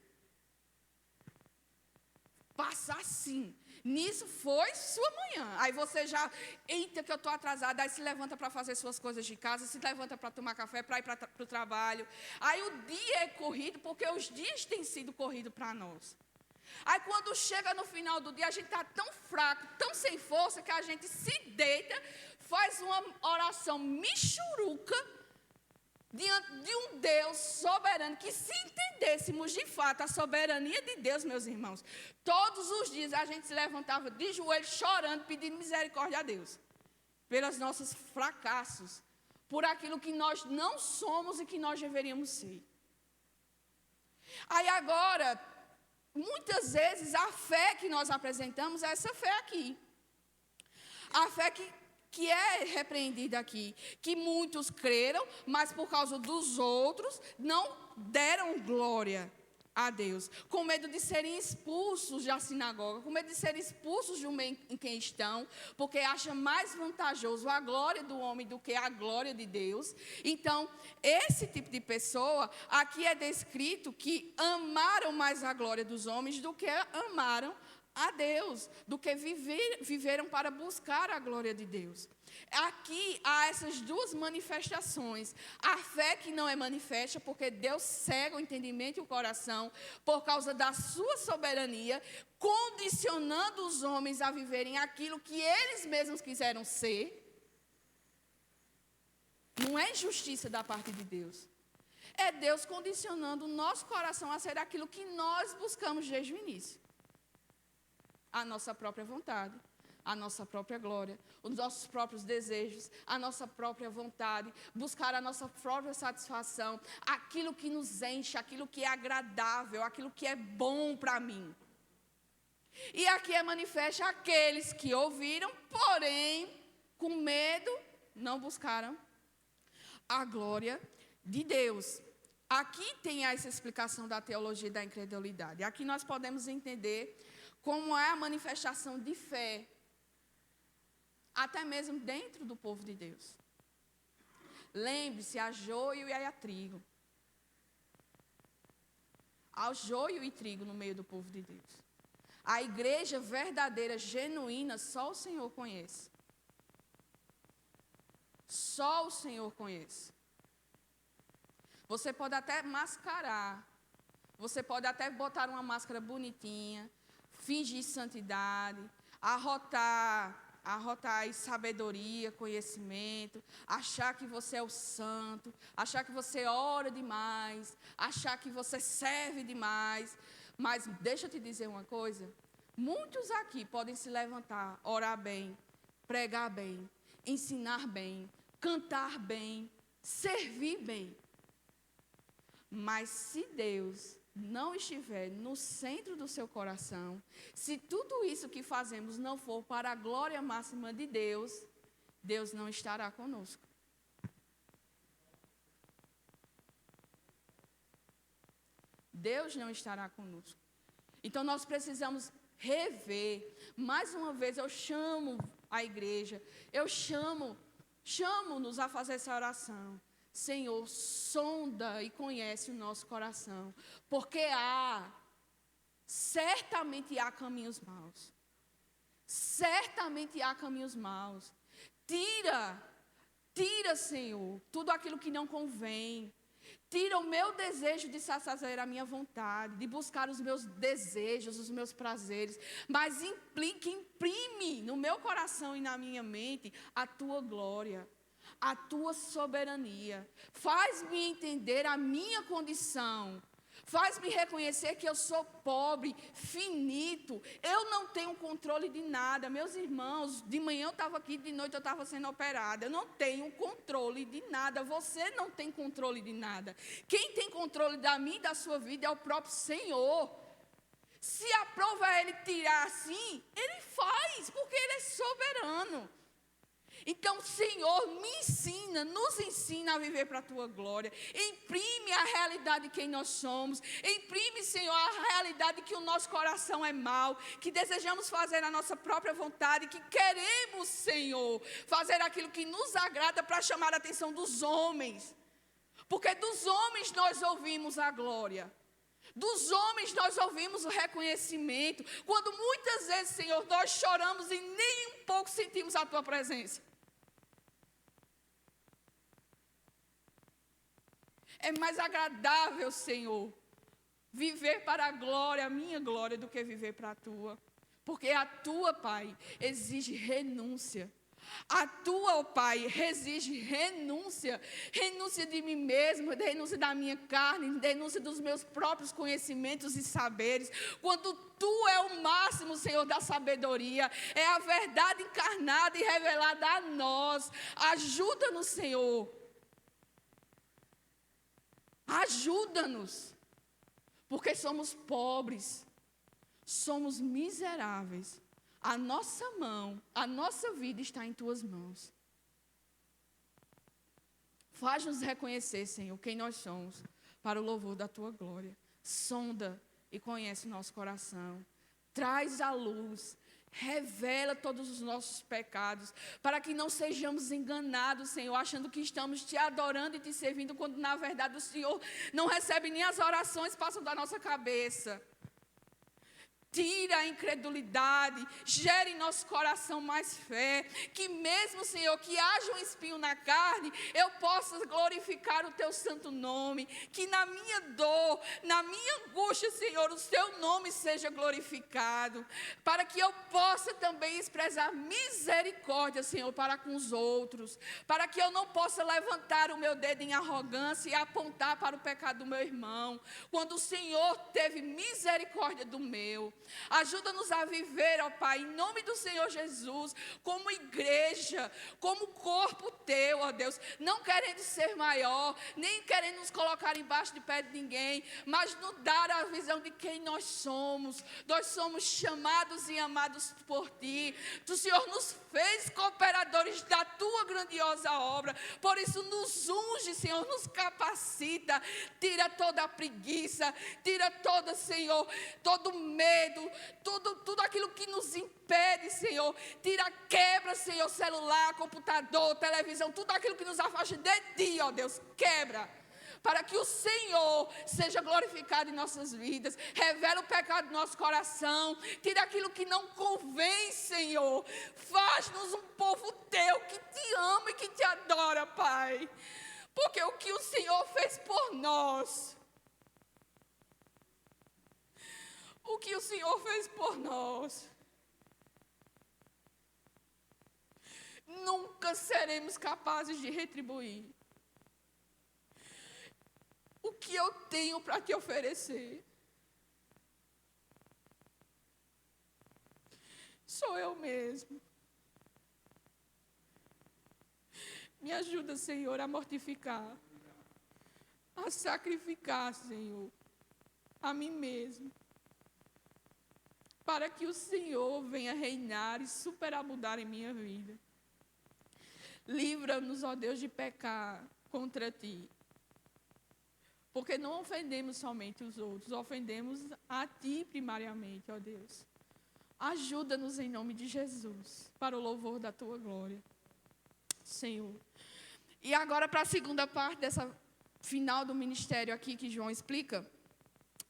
Passa assim. Nisso foi sua manhã. Aí você já, eita que eu estou atrasada, aí se levanta para fazer suas coisas de casa, se levanta para tomar café, para ir para o trabalho. Aí o dia é corrido, porque os dias têm sido corridos para nós. Aí quando chega no final do dia, a gente está tão fraco, tão sem força, que a gente se deita, faz uma oração michuruca, diante de um Deus soberano, que se entendêssemos de fato a soberania de Deus, meus irmãos, todos os dias a gente se levantava de joelhos chorando, pedindo misericórdia a Deus, pelos nossos fracassos, por aquilo que nós não somos e que nós deveríamos ser. Aí agora, muitas vezes a fé que nós apresentamos é essa fé aqui. A fé que é repreendida aqui, que muitos creram, mas por causa dos outros não deram glória a Deus, com medo de serem expulsos da sinagoga, com medo de serem expulsos do meio em quem estão, porque acha mais vantajoso a glória do homem do que a glória de Deus. Então, esse tipo de pessoa, aqui é descrito que amaram mais a glória dos homens do que amaram a Deus, do que viveram para buscar a glória de Deus. Aqui há essas duas manifestações. A fé que não é manifesta, porque Deus cega o entendimento e o coração, por causa da sua soberania, condicionando os homens a viverem aquilo que eles mesmos quiseram ser. Não é injustiça da parte de Deus. É Deus condicionando o nosso coração a ser aquilo que nós buscamos desde o início. A nossa própria vontade, a nossa própria glória, os nossos próprios desejos, a nossa própria vontade, buscar a nossa própria satisfação, aquilo que nos enche, aquilo que é agradável, aquilo que é bom para mim. E aqui é manifesta aqueles que ouviram, porém, com medo, não buscaram a glória de Deus. Aqui tem essa explicação da teologia da incredulidade. Aqui nós podemos entender como é a manifestação de fé, até mesmo dentro do povo de Deus. Lembre-se, há joio e há trigo. Há joio e trigo no meio do povo de Deus. A igreja verdadeira, genuína, só o Senhor conhece. Só o Senhor conhece. Você pode até mascarar. Você pode até botar uma máscara bonitinha, fingir santidade, arrotar sabedoria, conhecimento, achar que você é o santo, achar que você ora demais, achar que você serve demais. Mas deixa eu te dizer uma coisa, muitos aqui podem se levantar, orar bem, pregar bem, ensinar bem, cantar bem, servir bem. Mas se Deus não estiver no centro do seu coração, se tudo isso que fazemos não for para a glória máxima de Deus, Deus não estará conosco. Deus não estará conosco. Então nós precisamos rever. Mais uma vez eu chamo a igreja, eu chamo-nos a fazer essa oração. Senhor, sonda e conhece o nosso coração, porque certamente há caminhos maus. Certamente há caminhos maus. Tira, Senhor, tudo aquilo que não convém. Tira o meu desejo de satisfazer a minha vontade, de buscar os meus desejos, os meus prazeres, mas imprime no meu coração e na minha mente a tua glória, a tua soberania. Faz-me entender a minha condição. Faz-me reconhecer que eu sou pobre, finito. Eu não tenho controle de nada. Meus irmãos, de manhã eu estava aqui, de noite eu estava sendo operada. Eu não tenho controle de nada. Você não tem controle de nada. Quem tem controle da minha e da sua vida é o próprio Senhor. Se aprova Ele tirar assim, Ele faz, porque Ele é soberano. Então, Senhor, nos ensina a viver para a Tua glória. Imprime a realidade de quem nós somos. Imprime, Senhor, a realidade de que o nosso coração é mau, que desejamos fazer a nossa própria vontade, que queremos, Senhor, fazer aquilo que nos agrada para chamar a atenção dos homens. Porque dos homens nós ouvimos a glória. Dos homens nós ouvimos o reconhecimento. Quando muitas vezes, Senhor, nós choramos e nem um pouco sentimos a Tua presença. É mais agradável, Senhor, viver para a glória, a minha glória, do que viver para a Tua. Porque a Tua, Pai, exige renúncia. A Tua, ó Pai, exige renúncia. Renúncia de mim mesmo, renúncia da minha carne, renúncia dos meus próprios conhecimentos e saberes. Quando Tu é o máximo, Senhor, da sabedoria, é a verdade encarnada e revelada a nós. Ajuda-nos, Senhor. Ajuda-nos, porque somos pobres, somos miseráveis. A nossa mão, a nossa vida está em Tuas mãos. Faz-nos reconhecer, Senhor, quem nós somos, para o louvor da Tua glória. Sonda e conhece o nosso coração. Traz à luz. Revela todos os nossos pecados, para que não sejamos enganados, Senhor, achando que estamos Te adorando e Te servindo, quando na verdade o Senhor não recebe nem as orações que passam da nossa cabeça. Tira a incredulidade, gere em nosso coração mais fé, que mesmo, Senhor, que haja um espinho na carne, eu possa glorificar o Teu santo nome, que na minha dor, na minha angústia, Senhor, o Teu nome seja glorificado, para que eu possa também expressar misericórdia, Senhor, para com os outros, para que eu não possa levantar o meu dedo em arrogância e apontar para o pecado do meu irmão, quando o Senhor teve misericórdia do meu. Ajuda-nos a viver, ó Pai, em nome do Senhor Jesus, como igreja, como corpo teu, ó Deus, não querendo ser maior, nem querendo nos colocar embaixo de pé de ninguém, mas nos dar a visão de quem nós somos. Nós somos chamados e amados por Ti. O Senhor nos fez cooperadores da Tua grandiosa obra. Por isso nos unge, Senhor, nos capacita. Tira toda a preguiça, tira todo, Senhor, todo medo, tudo aquilo que nos impede, Senhor. Tira, quebra, Senhor, celular, computador, televisão, tudo aquilo que nos afasta de Ti, ó Deus, quebra. Para que o Senhor seja glorificado em nossas vidas. Revela o pecado do nosso coração. Tira aquilo que não convém, Senhor. Faz-nos um povo Teu que Te ama e que Te adora, Pai. Porque o que o Senhor fez por nós, o que o Senhor fez por nós, nunca seremos capazes de retribuir. O que eu tenho para te oferecer? Sou eu mesmo. Me ajuda, Senhor, a mortificar, a sacrificar, Senhor, a mim mesmo, para que o Senhor venha reinar e superabundar em minha vida. Livra-nos, ó Deus, de pecar contra Ti. Porque não ofendemos somente os outros, ofendemos a Ti primariamente, ó Deus. Ajuda-nos em nome de Jesus, para o louvor da Tua glória, Senhor. E agora para a segunda parte dessa final do ministério aqui que João explica,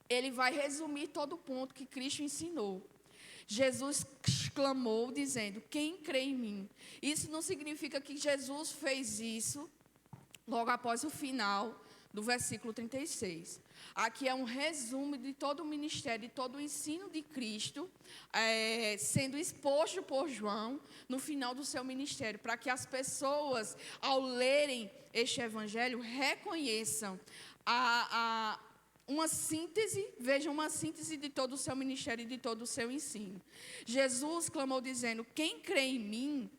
ele vai resumir todo o ponto que Cristo ensinou. Jesus clamou dizendo, quem crê em mim? Isso não significa que Jesus fez isso logo após o final do versículo 36. Aqui é um resumo de todo o ministério, de todo o ensino de Cristo, sendo exposto por João no final do seu ministério, para que as pessoas, ao lerem este evangelho, reconheçam uma síntese, vejam uma síntese de todo o seu ministério e de todo o seu ensino. Jesus clamou dizendo, quem crê em mim,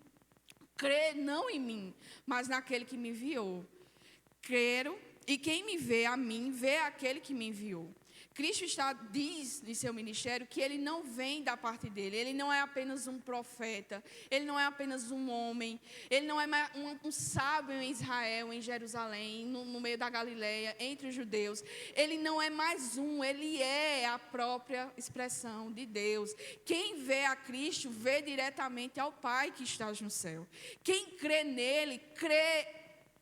crê não em mim, mas naquele que me enviou. Creram. E quem me vê a mim, vê aquele que me enviou. Cristo diz em seu ministério que Ele não vem da parte dEle. Ele não é apenas um profeta. Ele não é apenas um homem. Ele não é um sábio em Israel, em Jerusalém, no meio da Galileia, entre os judeus. Ele não é mais um. Ele é a própria expressão de Deus. Quem vê a Cristo, vê diretamente ao Pai que está no céu. Quem crê nele, crê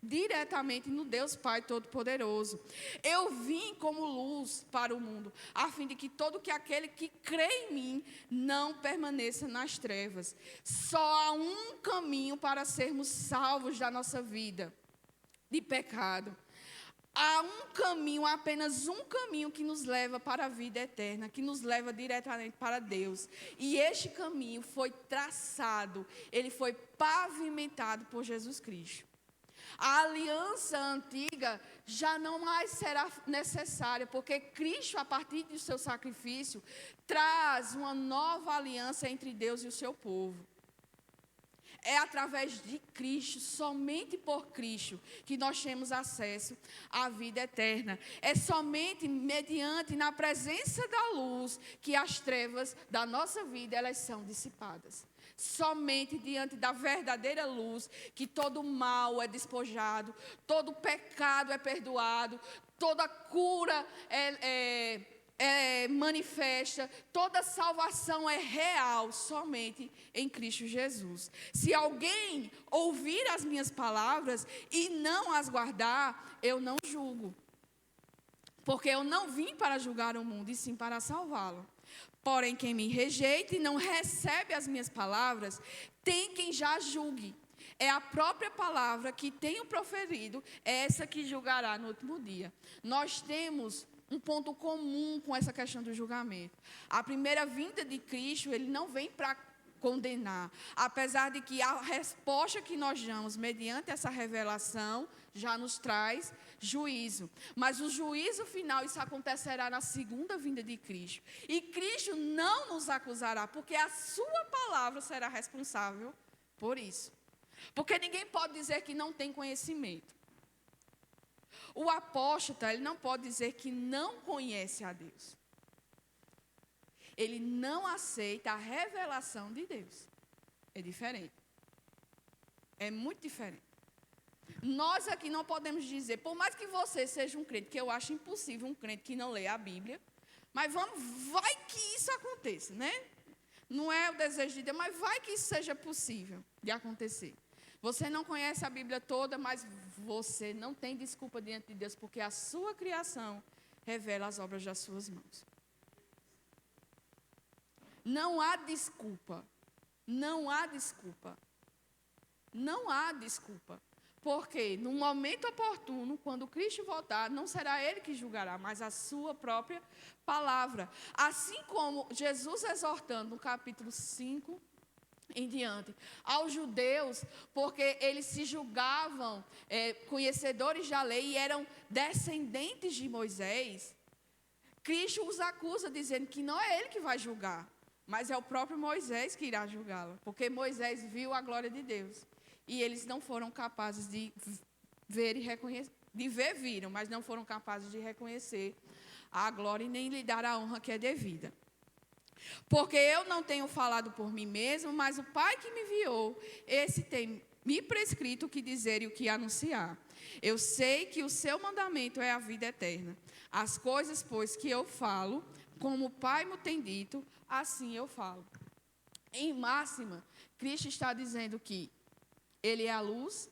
diretamente no Deus Pai Todo-Poderoso. Eu vim como luz para o mundo, a fim de que todo aquele que crê em mim não permaneça nas trevas. Só há um caminho para sermos salvos da nossa vida de pecado. Há um caminho, apenas um caminho que nos leva para a vida eterna, que nos leva diretamente para Deus. E este caminho foi traçado, ele foi pavimentado por Jesus Cristo. A aliança antiga já não mais será necessária, porque Cristo, a partir do seu sacrifício, traz uma nova aliança entre Deus e o seu povo. É através de Cristo, somente por Cristo, que nós temos acesso à vida eterna. É somente mediante, na presença da luz, que as trevas da nossa vida, elas são dissipadas. Somente diante da verdadeira luz, que todo mal é despojado, todo pecado é perdoado, toda cura é manifesta, toda salvação é real, somente em Cristo Jesus. Se alguém ouvir as minhas palavras e não as guardar, eu não julgo. Porque eu não vim para julgar o mundo, e sim para salvá-lo. Porém, quem me rejeita e não recebe as minhas palavras, tem quem já julgue. É a própria palavra que tenho proferido, é essa que julgará no último dia. Nós temos um ponto comum com essa questão do julgamento. A primeira vinda de Cristo, ele não vem para condenar. Apesar de que a resposta que nós damos mediante essa revelação já nos traz juízo. Mas o juízo final, isso acontecerá na segunda vinda de Cristo. E Cristo não nos acusará, porque a sua palavra será responsável por isso. Porque ninguém pode dizer que não tem conhecimento. O apóstata, ele não pode dizer que não conhece a Deus. Ele não aceita a revelação de Deus. É diferente. É muito diferente. Nós aqui não podemos dizer, por mais que você seja um crente, que eu acho impossível um crente que não lê a Bíblia, mas vai que isso aconteça, né? Não é o desejo de Deus, mas vai que isso seja possível de acontecer. Você não conhece a Bíblia toda, mas você não tem desculpa diante de Deus, porque a sua criação revela as obras das suas mãos. Não há desculpa. Não há desculpa. Não há desculpa. Porque no momento oportuno, quando Cristo voltar, não será Ele que julgará, mas a sua própria palavra. Assim como Jesus exortando no capítulo 5 em diante, aos judeus, porque eles se julgavam conhecedores da lei e eram descendentes de Moisés, Cristo os acusa dizendo que não é Ele que vai julgar, mas é o próprio Moisés que irá julgá-lo, porque Moisés viu a glória de Deus. E eles não foram capazes de ver e reconhecer, de ver, viram, mas não foram capazes de reconhecer a glória e nem lhe dar a honra que é devida. Porque eu não tenho falado por mim mesmo, mas o Pai que me enviou, esse tem me prescrito o que dizer e o que anunciar. Eu sei que o seu mandamento é a vida eterna. As coisas, pois, que eu falo, como o Pai me tem dito, assim eu falo. Em máxima, Cristo está dizendo que Ele é a luz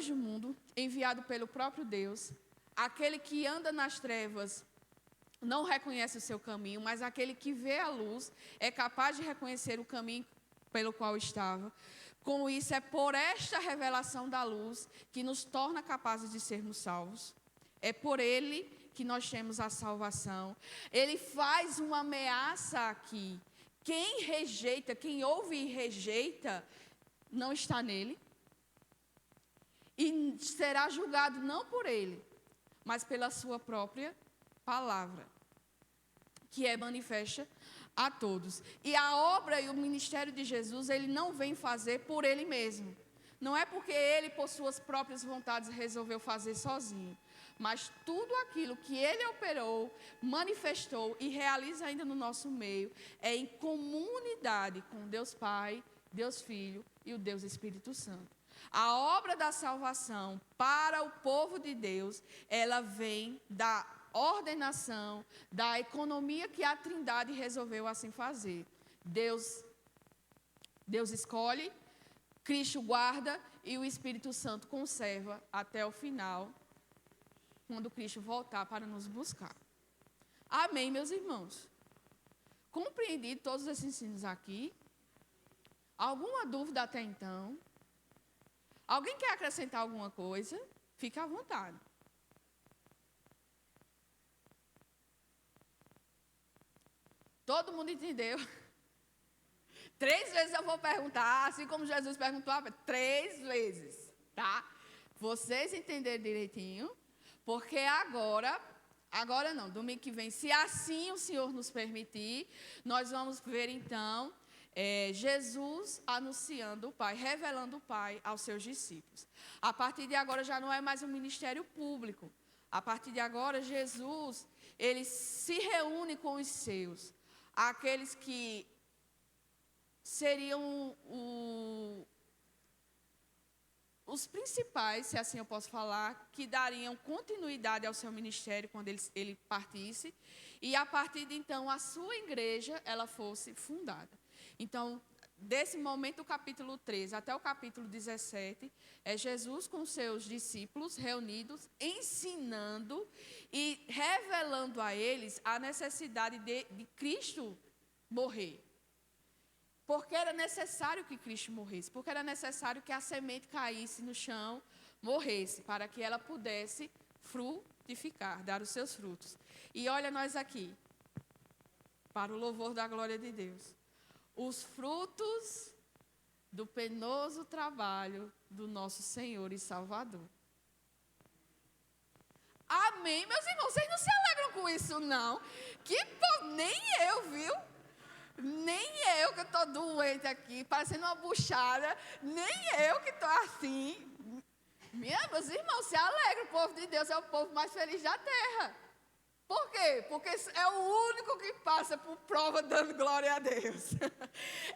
do mundo, enviado pelo próprio Deus. Aquele que anda nas trevas não reconhece o seu caminho, mas aquele que vê a luz é capaz de reconhecer o caminho pelo qual estava. Com isso, é por esta revelação da luz que nos torna capazes de sermos salvos. É por Ele que nós temos a salvação. Ele faz uma ameaça aqui. Quem rejeita, quem ouve e rejeita, não está nele. E será julgado não por ele, mas pela sua própria palavra, que é manifesta a todos. E a obra e o ministério de Jesus, ele não vem fazer por ele mesmo. Não é porque ele, por suas próprias vontades, resolveu fazer sozinho. Mas tudo aquilo que ele operou, manifestou e realiza ainda no nosso meio, é em comunidade com Deus Pai, Deus Filho e o Deus Espírito Santo. A obra da salvação para o povo de Deus, ela vem da ordenação, da economia que a Trindade resolveu assim fazer. Deus escolhe, Cristo guarda e o Espírito Santo conserva até o final, quando Cristo voltar para nos buscar. Amém, meus irmãos? Compreendi todos esses ensinos aqui? Alguma dúvida até então? Alguém quer acrescentar alguma coisa? Fique à vontade. Todo mundo entendeu? 3 vezes eu vou perguntar, assim como Jesus perguntou, 3 vezes, tá? Vocês entenderam direitinho, porque agora não, domingo que vem, se assim o Senhor nos permitir, nós vamos ver então Jesus anunciando o Pai, revelando o Pai aos seus discípulos. A partir de agora já não é mais um ministério público. A partir de agora, Jesus, ele se reúne com os seus, aqueles que seriam os principais, se assim eu posso falar, que dariam continuidade ao seu ministério quando ele partisse, e a partir de então a sua igreja ela fosse fundada. Então, desse momento do capítulo 13 até o capítulo 17, é Jesus com seus discípulos reunidos, ensinando e revelando a eles a necessidade de Cristo morrer. Porque era necessário que Cristo morresse, porque era necessário que a semente caísse no chão, morresse, para que ela pudesse frutificar, dar os seus frutos. E olha nós aqui, para o louvor da glória de Deus. os frutos do penoso trabalho do nosso Senhor e Salvador. Amém, meus irmãos, vocês não se alegram com isso, não? Nem eu, viu? Nem eu que estou doente aqui, parecendo uma buchada, nem eu que estou assim. Meus irmãos, se alegram, o povo de Deus é o povo mais feliz da terra. Por quê? Porque é o único que passa por prova dando glória a Deus.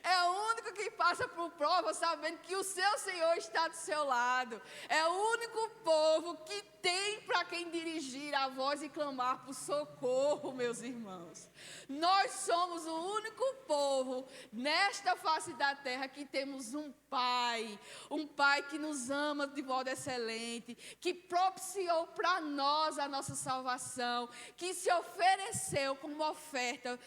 É o único que passa por prova sabendo que o seu Senhor está do seu lado. É o único povo que tem para quem dirigir a voz e clamar por socorro, meus irmãos. Nós somos o único povo nesta face da terra que temos um Pai que nos ama de modo excelente, que propiciou para nós a nossa salvação, que se ofereceu como oferta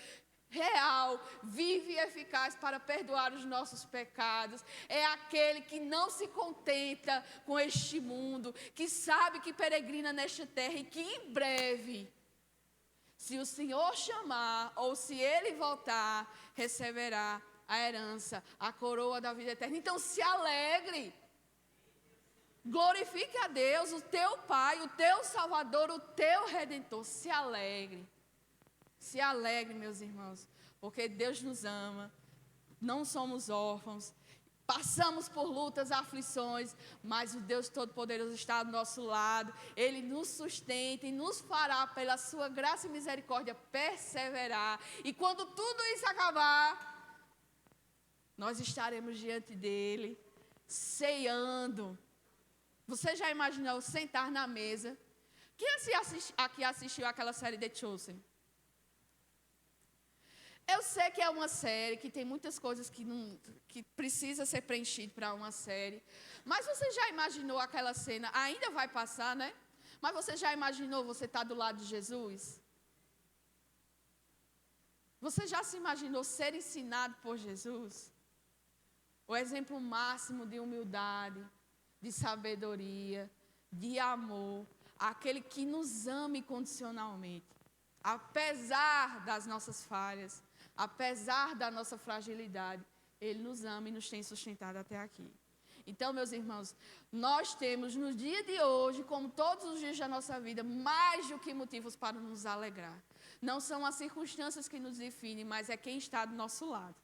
real, vive e eficaz para perdoar os nossos pecados. É aquele que não se contenta com este mundo, que sabe que peregrina nesta terra e que em breve, se o Senhor chamar ou se Ele voltar, receberá a herança, a coroa da vida eterna. Então se alegre. Glorifique a Deus, o teu Pai, o teu Salvador, o teu Redentor. Se alegre. Se alegre, meus irmãos, porque Deus nos ama. Não somos órfãos. Passamos por lutas, aflições, mas o Deus Todo-Poderoso está do nosso lado. Ele nos sustenta e nos fará, pela sua graça e misericórdia, perseverar. E quando tudo isso acabar, nós estaremos diante dele, ceando. Você já imaginou sentar na mesa? Quem aqui assistiu aquela série The Chosen? Eu sei que é uma série que tem muitas coisas que precisa ser preenchido para uma série. Mas você já imaginou aquela cena? Ainda vai passar, né? Mas você já imaginou você estar do lado de Jesus? Você já se imaginou ser ensinado por Jesus? O exemplo máximo de humildade, de sabedoria, de amor, aquele que nos ama incondicionalmente, apesar das nossas falhas, apesar da nossa fragilidade, Ele nos ama e nos tem sustentado até aqui. Então, meus irmãos, nós temos no dia de hoje, como todos os dias da nossa vida, mais do que motivos para nos alegrar. Não são as circunstâncias que nos definem, mas é quem está do nosso lado.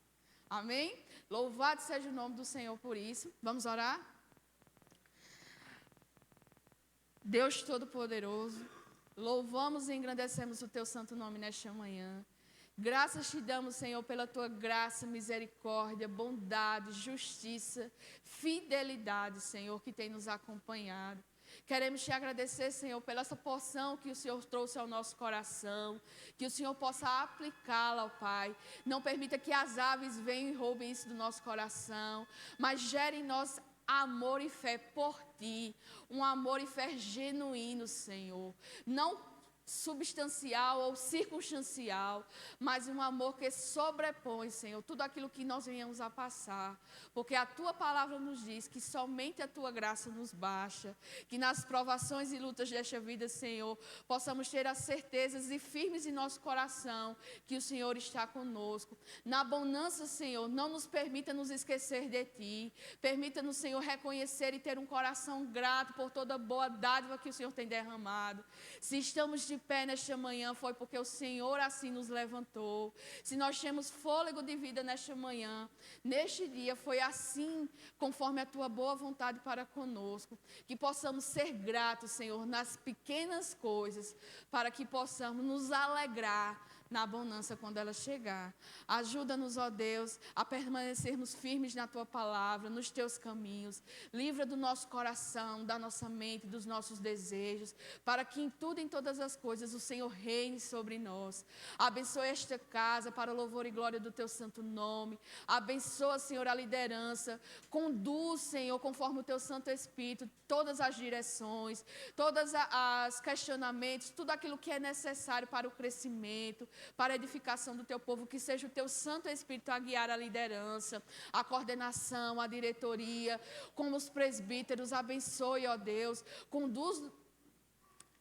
Amém? Louvado seja o nome do Senhor por isso. Vamos orar? Deus Todo-Poderoso, louvamos e engrandecemos o Teu santo nome nesta manhã. Graças te damos, Senhor, pela Tua graça, misericórdia, bondade, justiça, fidelidade, Senhor, que tem nos acompanhado. Queremos te agradecer, Senhor, pela essa porção que o Senhor trouxe ao nosso coração, que o Senhor possa aplicá-la, ó Pai. Não permita que as aves venham e roubem isso do nosso coração, mas gere em nós amor e fé por Ti, um amor e fé genuíno, Senhor. Não substancial ou circunstancial, mas um amor que sobrepõe, Senhor, tudo aquilo que nós venhamos a passar, porque a Tua palavra nos diz que somente a Tua graça nos basta, que nas provações e lutas desta vida, Senhor, possamos ter as certezas e firmes em nosso coração que o Senhor está conosco. Na bonança, Senhor, não nos permita nos esquecer de Ti, permita-nos, Senhor, reconhecer e ter um coração grato por toda boa dádiva que o Senhor tem derramado. Se estamos de pé nesta manhã, foi porque o Senhor assim nos levantou. Se nós temos fôlego de vida nesta manhã, neste dia, foi assim, conforme a Tua boa vontade para conosco. Que possamos ser gratos, Senhor, nas pequenas coisas, para que possamos nos alegrar na bonança quando ela chegar. Ajuda-nos, ó Deus, a permanecermos firmes na Tua palavra, nos Teus caminhos. Livra do nosso coração, da nossa mente, dos nossos desejos, para que em tudo e em todas as coisas o Senhor reine sobre nós. Abençoa esta casa para o louvor e glória do Teu santo nome. Abençoa, Senhor, a liderança. Conduz, Senhor, conforme o Teu Santo Espírito, todas as direções, todos os questionamentos, tudo aquilo que é necessário para o crescimento, para a edificação do Teu povo, que seja o Teu Santo Espírito a guiar a liderança, a coordenação, a diretoria, como os presbíteros. Abençoe, ó Deus, conduz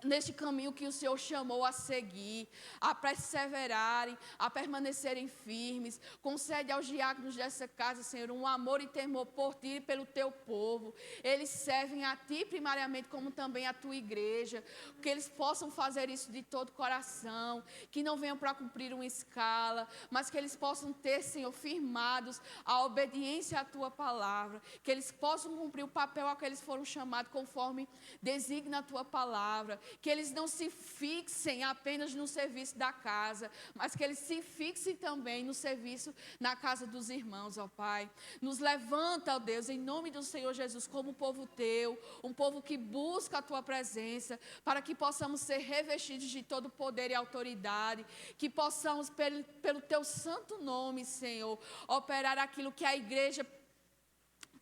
neste caminho que o Senhor chamou a seguir, a perseverarem, a permanecerem firmes. Concede aos diáconos dessa casa, Senhor, um amor e temor por Ti e pelo Teu povo. Eles servem a Ti primariamente, como também a Tua igreja. Que eles possam fazer isso de todo coração, que não venham para cumprir uma escala, mas que eles possam ter, Senhor, firmados a obediência à Tua palavra, que eles possam cumprir o papel a que eles foram chamados conforme designa a Tua palavra, que eles não se fixem apenas no serviço da casa, mas que eles se fixem também no serviço na casa dos irmãos, ó Pai. Nos levanta, ó Deus, em nome do Senhor Jesus, como um povo Teu, um povo que busca a Tua presença, para que possamos ser revestidos de todo poder e autoridade, que possamos, pelo Teu santo nome, Senhor, operar aquilo que a igreja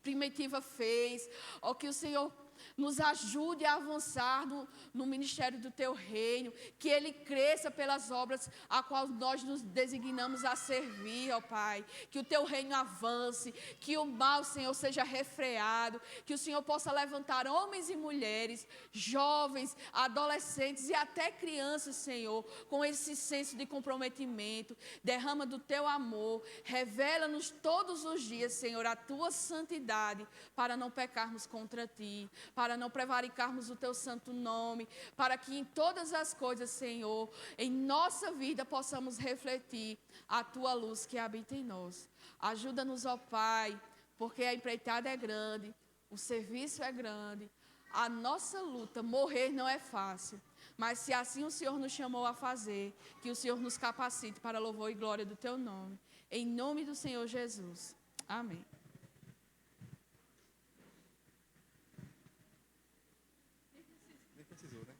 primitiva fez, ó, que o Senhor nos ajude a avançar no ministério do Teu reino, que ele cresça pelas obras a qual nós nos designamos a servir, ó Pai, que o Teu reino avance, que o mal, Senhor, seja refreado, que o Senhor possa levantar homens e mulheres, jovens, adolescentes e até crianças, Senhor, com esse senso de comprometimento. Derrama do Teu amor, revela-nos todos os dias, Senhor, a Tua santidade, para não pecarmos contra Ti, para não prevaricarmos o Teu santo nome, para que em todas as coisas, Senhor, em nossa vida possamos refletir a Tua luz que habita em nós. Ajuda-nos, ó Pai, porque a empreitada é grande, o serviço é grande, a nossa luta, morrer não é fácil, mas se assim o Senhor nos chamou a fazer, que o Senhor nos capacite para louvor e glória do Teu nome. Em nome do Senhor Jesus. Amém. Nem precisou, né?